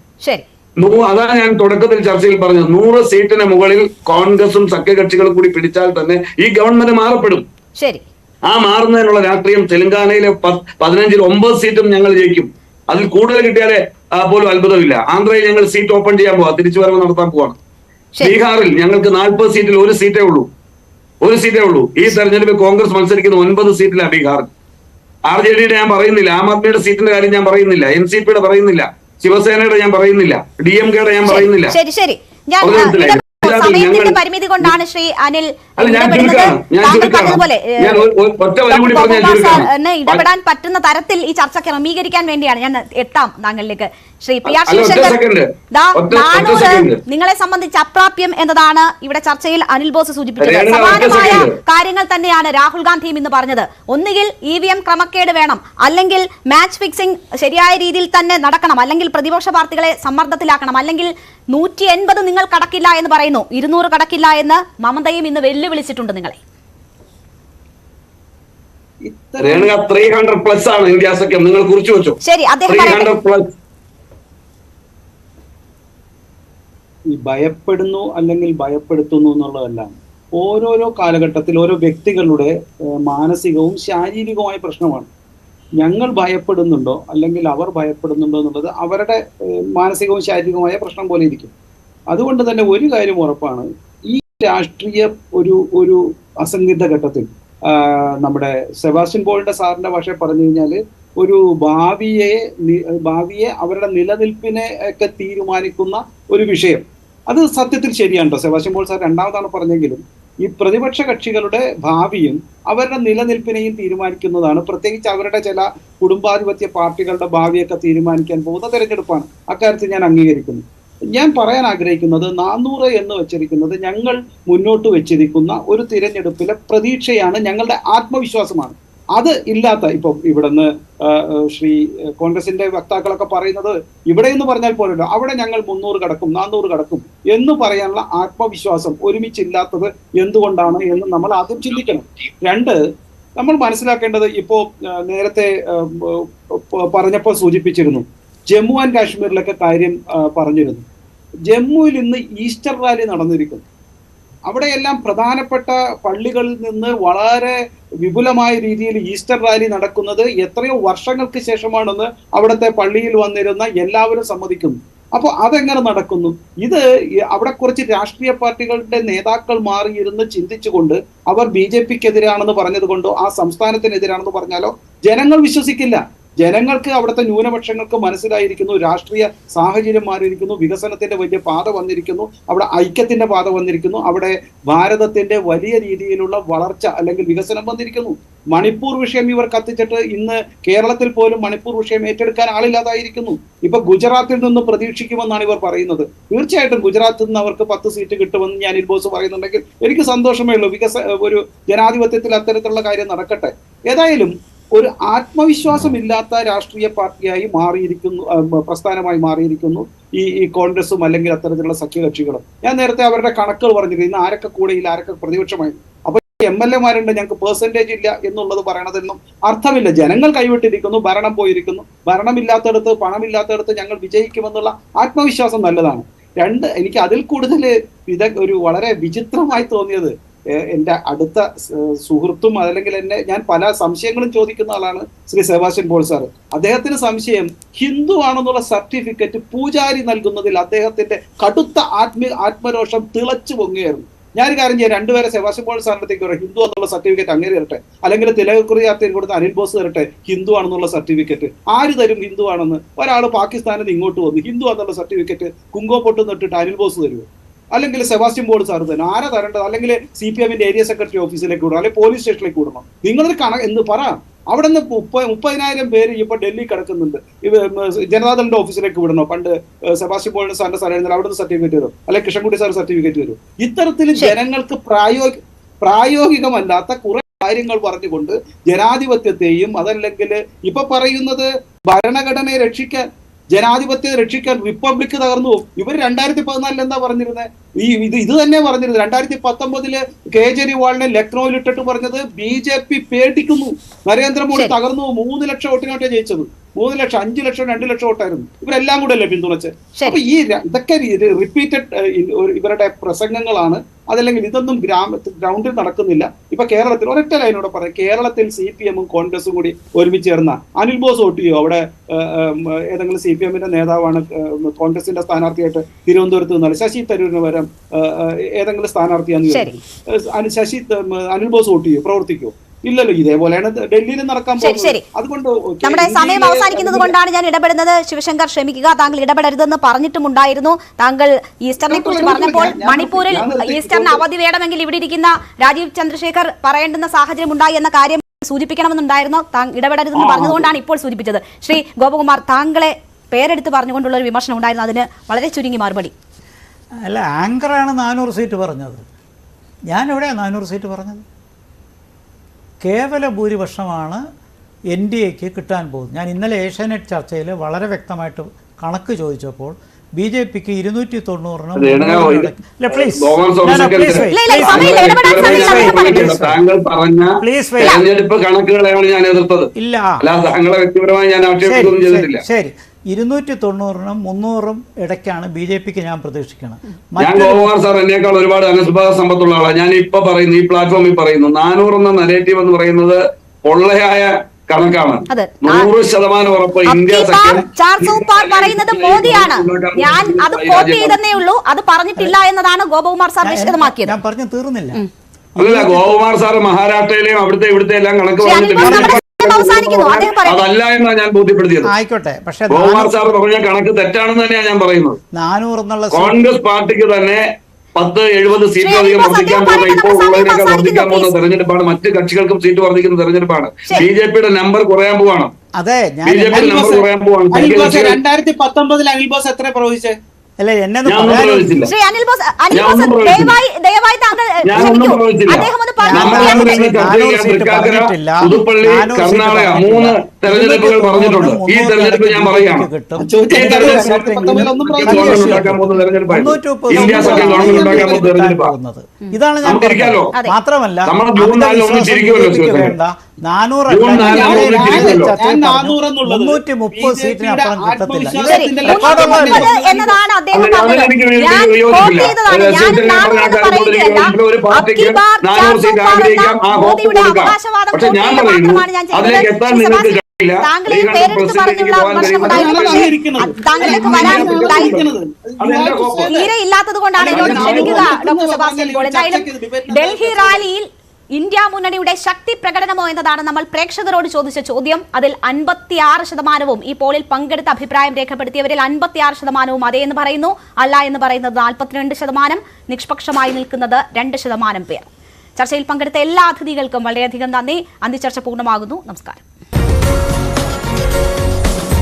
അതാണ് ഞാൻ തുടക്കത്തിൽ ചർച്ചയിൽ പറഞ്ഞത്. 100 സീറ്റിന് മുകളിൽ കോൺഗ്രസും സഖ്യകക്ഷികളും കൂടി പിടിച്ചാൽ തന്നെ ഈ ഗവൺമെന്റ് മാറപ്പെടും. ആ മാറുന്നതിനുള്ള രാഷ്ട്രീയം തെലങ്കാനയിലെ 15-ൽ 9 സീറ്റും ഞങ്ങൾ ജയിക്കും. അതിൽ കൂടുതൽ കിട്ടിയാലേ പോലും അത്ഭുതമില്ല. ആന്ധ്രയിൽ ഞങ്ങൾ സീറ്റ് ഓപ്പൺ ചെയ്യാൻ പോവാ, തിരിച്ചുവരവ് നടത്താൻ പോവാണ്. ബീഹാറിൽ ഞങ്ങൾക്ക് 40 സീറ്റിൽ 1 സീറ്റേ ഉള്ളൂ. ഈ തെരഞ്ഞെടുപ്പിൽ കോൺഗ്രസ് മത്സരിക്കുന്ന 9 സീറ്റിലാണ് ബീഹാറിൽ. RJDയുടെ ഞാൻ പറയുന്നില്ല, ആം ആദ്മിയുടെ സീറ്റിന്റെ കാര്യം ഞാൻ പറയുന്നില്ല, NCPയുടെ പറയുന്നില്ല, ശിവസേനയുടെ ഞാൻ പറയുന്നില്ല, DMKയുടെ ഞാൻ പറയുന്നില്ല. സമയത്തിന്റെ പരിമിതി കൊണ്ടാണ് ശ്രീ അനിൽ ഇടപെടാൻ പറ്റുന്ന തരത്തിൽ ഈ ചർച്ച ക്രമീകരിക്കാൻ വേണ്ടിയാണ് ഞാൻ എത്താം താങ്കളിലേക്ക്. ശ്രീ PR ശിവശങ്കർ, നിങ്ങളെ സംബന്ധിച്ച് അപ്രാപ്യം എന്നതാണ് ഇവിടെ ചർച്ചയിൽ അനിൽ ബോസ് സൂചിപ്പിച്ചത്. സമാനമായ കാര്യങ്ങൾ തന്നെയാണ് രാഹുൽ ഗാന്ധിയും ഇന്ന് പറഞ്ഞത്. ഒന്നുകിൽ EVM ക്രമക്കേട് വേണം, അല്ലെങ്കിൽ മാച്ച് ഫിക്സിംഗ് ശരിയായ രീതിയിൽ തന്നെ നടക്കണം, അല്ലെങ്കിൽ പ്രതിപക്ഷ പാർട്ടികളെ സമ്മർദ്ദത്തിലാക്കണം, അല്ലെങ്കിൽ 180 നിങ്ങൾ കടക്കില്ല എന്ന് പറയുന്നു, 200 കടക്കില്ല എന്ന് മമതയും ഇന്ന് വെല്ലുവിളിച്ചിട്ടുണ്ട് നിങ്ങളെ. 300+ ആണ് ഇന്ത്യ സഖ്യം, നിങ്ങൾ കുറിച്ചു വെച്ചോ. ശരി, അദ്ദേഹം ഈ ഭയപ്പെടുന്നു അല്ലെങ്കിൽ ഭയപ്പെടുത്തുന്നു എന്നുള്ളതല്ല. ഓരോരോ കാലഘട്ടത്തിൽ ഓരോ വ്യക്തികളുടെ മാനസികവും ശാരീരികവുമായ പ്രശ്നമാണ്. ഞങ്ങൾ ഭയപ്പെടുന്നുണ്ടോ അല്ലെങ്കിൽ അവർ ഭയപ്പെടുന്നുണ്ടോ എന്നുള്ളത് അവരുടെ മാനസികവും ശാരീരികവുമായ പ്രശ്നം പോലെ ഇരിക്കും. അതുകൊണ്ട് തന്നെ ഒരു കാര്യം ഉറപ്പാണ്, ഈ രാഷ്ട്രീയ ഒരു അസംഗീത ഘട്ടത്തിൽ നമ്മുടെ സെബാസ്റ്റ്യൻ പോളിന്റെ സാറിന്റെ ഭാഷ പറഞ്ഞു കഴിഞ്ഞാൽ ഒരു ഭാവിയെ അവരുടെ നിലനിൽപ്പിനെ ഒക്കെ തീരുമാനിക്കുന്ന ഒരു വിഷയം. അത് സത്യത്തിൽ ശരിയാണ് കേട്ടോ. സെബാസ്റ്റ്യൻ പോൾ സാർ രണ്ടാമതാണ് പറഞ്ഞെങ്കിലും ഈ പ്രതിപക്ഷ കക്ഷികളുടെ ഭാവിയും അവരുടെ നിലനിൽപ്പിനെയും തീരുമാനിക്കുന്നതാണ്. പ്രത്യേകിച്ച് അവരുടെ ചില കുടുംബാധിപത്യ പാർട്ടികളുടെ ഭാവിയൊക്കെ തീരുമാനിക്കാൻ പോകുന്ന തെരഞ്ഞെടുപ്പാണ്. അക്കാര്യത്തിൽ ഞാൻ അംഗീകരിക്കുന്നു. ഞാൻ പറയാൻ ആഗ്രഹിക്കുന്നത് 400 എന്ന് വെച്ചിരിക്കുന്നത് ഞങ്ങൾ മുന്നോട്ട് വെച്ചിരിക്കുന്ന ഒരു തിരഞ്ഞെടുപ്പിലെ പ്രതീക്ഷയാണ്, ഞങ്ങളുടെ ആത്മവിശ്വാസമാണ്. അത് ഇല്ലാത്ത ഇപ്പം ഇവിടുന്ന് ശ്രീ കോൺഗ്രസിന്റെ വക്താക്കളൊക്കെ പറയുന്നത് ഇവിടെ എന്ന് പറഞ്ഞാൽ പോലല്ലോ, അവിടെ ഞങ്ങൾ 300 കടക്കും 400 കടക്കും എന്ന് പറയാനുള്ള ആത്മവിശ്വാസം ഒരുമിച്ചില്ലാത്തത് എന്തുകൊണ്ടാണ് എന്ന് നമ്മൾ ആദ്യം ചിന്തിക്കണം. 2, നമ്മൾ മനസ്സിലാക്കേണ്ടത് ഇപ്പോ നേരത്തെ പറഞ്ഞപ്പോൾ സൂചിപ്പിച്ചിരുന്നു, ജമ്മു ആൻഡ് കാശ്മീരിലൊക്കെ കാര്യം പറഞ്ഞിരുന്നു. ജമ്മുവിൽ ഇന്ന് ഈസ്റ്റർ റാലി നടന്നിരിക്കുന്നു. അവിടെയെല്ലാം പ്രധാനപ്പെട്ട പള്ളികളിൽ നിന്ന് വളരെ വിപുലമായ രീതിയിൽ ഈസ്റ്റർ റാലി നടക്കുന്നത് എത്രയോ വർഷങ്ങൾക്ക് ശേഷമാണെന്ന് അവിടുത്തെ പള്ളിയിൽ വന്നിരുന്ന എല്ലാവരും സമ്മതിക്കുന്നു. അപ്പോൾ അതെങ്ങനെ നടക്കുന്നു? ഇത് അവിടെ കുറച്ച് രാഷ്ട്രീയ പാർട്ടികളുടെ നേതാക്കൾ മാറിയിരുന്ന് ചിന്തിച്ചുകൊണ്ട് അവർ BJPക്കെതിരാണെന്ന് പറഞ്ഞത് കൊണ്ടോ ആ സംസ്ഥാനത്തിനെതിരാണെന്ന് പറഞ്ഞാലോ ജനങ്ങൾ വിശ്വസിക്കില്ല. ജനങ്ങൾക്ക് അവിടുത്തെ ന്യൂനപക്ഷങ്ങൾക്ക് മനസ്സിലായിരിക്കുന്നു, രാഷ്ട്രീയ സാഹചര്യം മാറിയിരിക്കുന്നു, വികസനത്തിന്റെ വലിയ പാത വന്നിരിക്കുന്നു, അവിടെ ഐക്യത്തിന്റെ പാത വന്നിരിക്കുന്നു, അവിടെ ഭാരതത്തിന്റെ വലിയ രീതിയിലുള്ള വളർച്ച അല്ലെങ്കിൽ വികസനം വന്നിരിക്കുന്നു. മണിപ്പൂർ വിഷയം ഇവർ കത്തിച്ചിട്ട് ഇന്ന് കേരളത്തിൽ പോലും മണിപ്പൂർ വിഷയം ഏറ്റെടുക്കാൻ ആളില്ലാതായിരിക്കുന്നു. ഇപ്പൊ ഗുജറാത്തിൽ നിന്ന് പ്രതീക്ഷിക്കുമെന്നാണ് ഇവർ പറയുന്നത്. തീർച്ചയായിട്ടും ഗുജറാത്തിൽ നിന്ന് അവർക്ക് 10 സീറ്റ് കിട്ടുമെന്ന് ഞാൻ അനിൽ ബോസ് പറയുന്നുണ്ടെങ്കിൽ എനിക്ക് സന്തോഷമേ ഉള്ളൂ. ഒരു ജനാധിപത്യത്തിൽ അത്തരത്തിലുള്ള കാര്യം നടക്കട്ടെ. ഏതായാലും ഒരു ആത്മവിശ്വാസമില്ലാത്ത രാഷ്ട്രീയ പാർട്ടിയായി മാറിയിരിക്കുന്നു, പ്രസ്ഥാനമായി മാറിയിരിക്കുന്നു ഈ കോൺഗ്രസും അല്ലെങ്കിൽ അത്തരത്തിലുള്ള സഖ്യകക്ഷികളും. ഞാൻ നേരത്തെ അവരുടെ കണക്കുകൾ പറഞ്ഞിരുന്നു, ഇന്ന് ആരൊക്കെ കൂടെയില്ല, ആരൊക്കെ പ്രതിപക്ഷമായി. അപ്പൊ MLA-മാരുണ്ട്, ഞങ്ങൾക്ക് പെർസെന്റേജ് ഇല്ല എന്നുള്ളത് പറയണതൊന്നും അർത്ഥമില്ല. ജനങ്ങൾ കൈവിട്ടിരിക്കുന്നു, ഭരണം പോയിരിക്കുന്നു. ഭരണമില്ലാത്തടത്ത്, പണമില്ലാത്തടത്ത് ഞങ്ങൾ വിജയിക്കുമെന്നുള്ള ആത്മവിശ്വാസം നല്ലതാണ്. എനിക്ക് അതിൽ കൂടുതൽ ഒരു വളരെ വിചിത്രമായി തോന്നിയത് എൻ്റെ അടുത്ത സുഹൃത്തും അതല്ലെങ്കിൽ ഞാൻ പല സംശയങ്ങളും ചോദിക്കുന്ന ആളാണ് ശ്രീ സെബാസ്റ്റ്യൻ പോൾ സാർ. അദ്ദേഹത്തിന് സംശയം ഹിന്ദു ആണെന്നുള്ള സർട്ടിഫിക്കറ്റ് പൂജാരി നൽകുന്നതിൽ അദ്ദേഹത്തിന്റെ കടുത്ത ആത്മരോഷം തിളച്ചു പൊങ്ങുകയായിരുന്നു. ഞാനൊരു കാര്യം ചെയ്യാം, രണ്ടുപേരെ സെബാസ്റ്റ്യൻ പോൾ സാറിനടുത്തേക്ക് വരാം, ഹിന്ദു എന്നുള്ള സർട്ടിഫിക്കറ്റ് അങ്ങനെ തരട്ടെ, അല്ലെങ്കിൽ തിലകക്കുറി യാത്രയിൽ കൊടുത്ത അനിൽ ബോസ് തരട്ടെ ഹിന്ദു ആണെന്നുള്ള സർട്ടിഫിക്കറ്റ്. ആര് തരും ഹിന്ദു ആണെന്ന്? ഒരാൾ പാകിസ്ഥാനിൽ നിന്ന് ഇങ്ങോട്ട് വന്നു ഹിന്ദു എന്നുള്ള സർട്ടിഫിക്കറ്റ് കുങ്കോ പൊട്ട് നട്ടിട്ട് അനിൽ ബോസ് തരുമോ? അല്ലെങ്കിൽ സെബാസ്റ്റ്യൻ പോൾ സാർ തന്നെ? ആരാ തരേണ്ടത്? അല്ലെങ്കിൽ CPM-ന്റെ ഏരിയ സെക്രട്ടറി ഓഫീസിലേക്ക് വിടണം, അല്ലെങ്കിൽ പോലീസ് സ്റ്റേഷനിലേക്ക് വിടണം? നിങ്ങളൊരു എന്ന് പറ. അവിടെ നിന്ന് 30,000 പേര് ഇപ്പൊ ഡൽഹി കിടക്കുന്നുണ്ട്. ജനതാദളിന്റെ ഓഫീസിലേക്ക് വിടണോ? പണ്ട് സെബാസ്റ്റ്യൻ പോളിന് സാറിന്റെ സ്ഥലം അവിടെ നിന്ന് സർട്ടിഫിക്കറ്റ് തരും, അല്ലെങ്കിൽ കൃഷ്ണൻകുട്ടി സാർ സർട്ടിഫിക്കറ്റ് തരും. ഇത്തരത്തിൽ ജനങ്ങൾക്ക് പ്രായോഗികമല്ലാത്ത കുറെ കാര്യങ്ങൾ പറഞ്ഞുകൊണ്ട് ജനാധിപത്യത്തെയും അതല്ലെങ്കിൽ ഇപ്പൊ പറയുന്നത് ഭരണഘടനയെ രക്ഷിക്കാൻ, ജനാധിപത്യത്തെ രക്ഷിക്കാൻ റിപ്പബ്ലിക് തകർന്നു. ഇവർ 2014 എന്താ പറഞ്ഞിരുന്നത്? ഇത് തന്നെ പറഞ്ഞിരുന്നത്. 2019 കേജ്രിവാളിനെ ലക്നൌവിൽ ഇട്ടിട്ട് പറഞ്ഞത് BJP പേടിക്കുന്നു, നരേന്ദ്രമോദി തകർന്നു, 3 ലക്ഷം വോട്ടിനോട്ടെ ജയിച്ചത്. 3 ലക്ഷം, 5 ലക്ഷം, 2 ലക്ഷം വോട്ടായിരുന്നു. ഇവരെല്ലാം കൂടെ അല്ലേ പിന്തുണച്ച്? അപ്പൊ ഇതൊക്കെ റിപ്പീറ്റഡ് ഇവരുടെ പ്രസംഗങ്ങളാണ്. അതല്ലെങ്കിൽ ഇതൊന്നും ഗ്രൗണ്ടിൽ നടക്കുന്നില്ല. ഇപ്പൊ കേരളത്തിൽ ഒരൊറ്റ ലൈനോടെ പറയാം, കേരളത്തിൽ CPM-ഉം കോൺഗ്രസും കൂടി ഒരുമിച്ച് ചേർന്ന അനിൽ ബോസ് വോട്ട് ചെയ്യോ? അവിടെ ഏതെങ്കിലും CPM-ന്റെ നേതാവാണ് കോൺഗ്രസിന്റെ സ്ഥാനാർത്ഥിയായിട്ട് തിരുവനന്തപുരത്ത് നിന്നാൽ ശശി തരൂരിന് വരാം ഏതെങ്കിലും സ്ഥാനാർത്ഥിയാന്ന് അനിൽ ബോസ് വോട്ട് ചെയ്യോ? പ്രവർത്തിക്കോ? ഇല്ലല്ലോ. ഇതേപോലെയാണ് ഡൽഹിയിൽ നടക്കാൻ പോകുന്നത്. അതുകൊണ്ട് നമ്മുടെ സമയം അവസാനിക്കുന്നത് കൊണ്ടാണ് ഞാൻ ഇടപെടുന്നത്. ശിവശങ്കർ ക്ഷമിക്കുക, താങ്കൾ ഇടപെടരുതെന്ന് പറഞ്ഞിട്ടുമുണ്ടായിരുന്നു. താങ്കൾ ഈസ്റ്ററിനെ കുറിച്ച് പറഞ്ഞപ്പോൾ മണിപ്പൂരിൽ ഈസ്റ്ററിന് അവധി വേണമെങ്കിൽ ഇവിടെ ഇരിക്കുന്ന രാജീവ് ചന്ദ്രശേഖർ പറയേണ്ടുന്ന സാഹചര്യം ഉണ്ടായി എന്ന കാര്യം സൂചിപ്പിക്കണമെന്നുണ്ടായിരുന്നു. ഇടപെടരുതെന്ന് പറഞ്ഞതുകൊണ്ടാണ് ഇപ്പോൾ സൂചിപ്പിച്ചത്. ശ്രീ ഗോപകുമാർ, താങ്കളെ പേരെടുത്ത് പറഞ്ഞുകൊണ്ടുള്ള ഒരു വിമർശനം ഉണ്ടായിരുന്നു, അതിന് വളരെ ചുരുങ്ങി മറുപടി. അല്ല, ആങ്കറാണ് 400 സീറ്റ് പറഞ്ഞത്. ഞാനെവിടെയാണ് 400 സീറ്റ് പറഞ്ഞത്? കേവല ഭൂരിപക്ഷമാണ് NDAക്ക് കിട്ടാൻ പോകുന്നത്. ഞാൻ ഇന്നലെ ഏഷ്യാനെറ്റ് ചർച്ചയിൽ വളരെ വ്യക്തമായിട്ട് കണക്ക് ചോദിച്ചപ്പോൾ BJPക്ക് 290-നും താങ്കൾ പറഞ്ഞ തെരഞ്ഞെടുപ്പ് കണക്കുകളെയാണ് ഞാൻ എതിർത്തത്. ഇല്ല, താങ്കളെ വ്യക്തിപരമായി ഞാൻ ആക്ഷേപിക്കുകയൊന്നും ചെയ്തിട്ടില്ല. ശരി, 290-നും 300-ഉം ഇടയ്ക്കാണ് BJPക്ക് ഞാൻ പ്രതീക്ഷിക്കണം. ഞാൻ ഗോപകുമാർ സാർ എന്നേക്കാൾ ഒരുപാട് അനുസ്മൃത സമ്പത്തുള്ള ആളാണ്. ഞാൻ ഇപ്പൊ പറയുന്നു, ഈ പ്ലാറ്റ്ഫോമിൽ പറയുന്നു, 400 എന്ന നരേറ്റീവ് എന്ന് പറയുന്നത് പൊള്ളയായ കണക്കാണ്. 100% ഉറപ്പ് ഇന്ത്യ സഖ്യം പറയുന്നത് മോദിയാണ്. ഞാൻ അത് കോട്ട് ചെയ്തേ ഉള്ളൂ, അത് പറഞ്ഞിട്ടില്ല എന്നതാണ് ഗോപകുമാർ സാർ വിശദമാക്കിയത്. ഞാൻ പറഞ്ഞു തീർന്നില്ല. അല്ലല്ല, ഗോപകുമാർ സാർ മഹാരാഷ്ട്രയിലെയും അവിടുത്തെ ഇവിടുത്തെ എല്ലാം കണക്ക് പറഞ്ഞിട്ട് അതല്ല എന്നാണ് ഞാൻ ബോധ്യപ്പെടുത്തിയത്. ആയിക്കോട്ടെ, പക്ഷേ ഗോപകുമാർ സാർ പറഞ്ഞ കണക്ക് തെറ്റാണെന്ന് തന്നെയാണ് ഞാൻ പറയുന്നത്. 400 എന്നുള്ള കോൺഗ്രസ് പാർട്ടിക്ക് തന്നെ 10-70 സീറ്റിലധികം വർദ്ധിക്കാൻ പോകുന്ന, ഇപ്പോൾ ഉള്ളതിനേക്കാൾ വർദ്ധിക്കാൻ പോകുന്ന തെരഞ്ഞെടുപ്പാണ്. മറ്റ് കക്ഷികൾക്കും സീറ്റ് വർദ്ധിക്കുന്ന തെരഞ്ഞെടുപ്പാണ്. BJPയുടെ നമ്പർ കുറയാൻ പോവാണ്. അതെ, BJPയുടെ നമ്പർ കുറയാൻ പോവാണ്. 2019 അനിൽ ബോസ് എത്ര പ്രവചിച്ചേ? അല്ല, എന്നെ ശ്രീ അനിൽ ബോസ് ദയവായി താങ്കൾ പുതുപ്പള്ളി, കർണാടക 3 തെരഞ്ഞെടുപ്പുകൾ പറഞ്ഞിട്ടുണ്ട്. ഈ തെരഞ്ഞെടുപ്പ് ഞാൻ പറയുകയാണ്, ഉണ്ടാക്കാൻ പോകുന്ന തെരഞ്ഞെടുപ്പാണ്. ഇന്ത്യ സഖ്യം ഗവൺമെന്റ് ഉണ്ടാക്കാൻ പോകുന്ന തെരഞ്ഞെടുപ്പാണ്. ഇതാണ് ഞാൻ പറഞ്ഞത്. മാത്രമല്ല, നമ്മൾ ജൂൺ 4 ഒന്നിച്ചിരിക്കുമല്ലോ. 330 സീറ്റിനപ്പുറം കിട്ടത്തില്ല. എന്നതാണ് അദ്ദേഹം പക്ഷെ ഞാൻ പറയുന്നു, അതിലേക്ക് എത്താൻ നിങ്ങൾക്ക് തീരെ ഇല്ലാത്തത് കൊണ്ടാണ് എന്നോട് ക്ഷമിക്കുക ഡോക്ടർ സെബാസ്റ്റ്യൻ പോൾ. എന്തായാലും ഡൽഹി റാലിയിൽ ഇന്ത്യ മുന്നണിയുടെ ശക്തി പ്രകടനമോ എന്നതാണ് നമ്മൾ പ്രേക്ഷകരോട് ചോദിച്ച ചോദ്യം. അതിൽ 56% ഈ പോളിൽ പങ്കെടുത്ത അഭിപ്രായം രേഖപ്പെടുത്തിയവരിൽ 56% അതെ എന്ന് പറയുന്നു, അല്ല എന്ന് പറയുന്നത് 42%, നിഷ്പക്ഷമായി നിൽക്കുന്നത് 2% പേർ. ചർച്ചയിൽ പങ്കെടുത്ത എല്ലാ അതിഥികൾക്കും വളരെയധികം നന്ദി. അന്തിച്ചർച്ച പൂർണ്ണമാകുന്നു. നമസ്കാരം.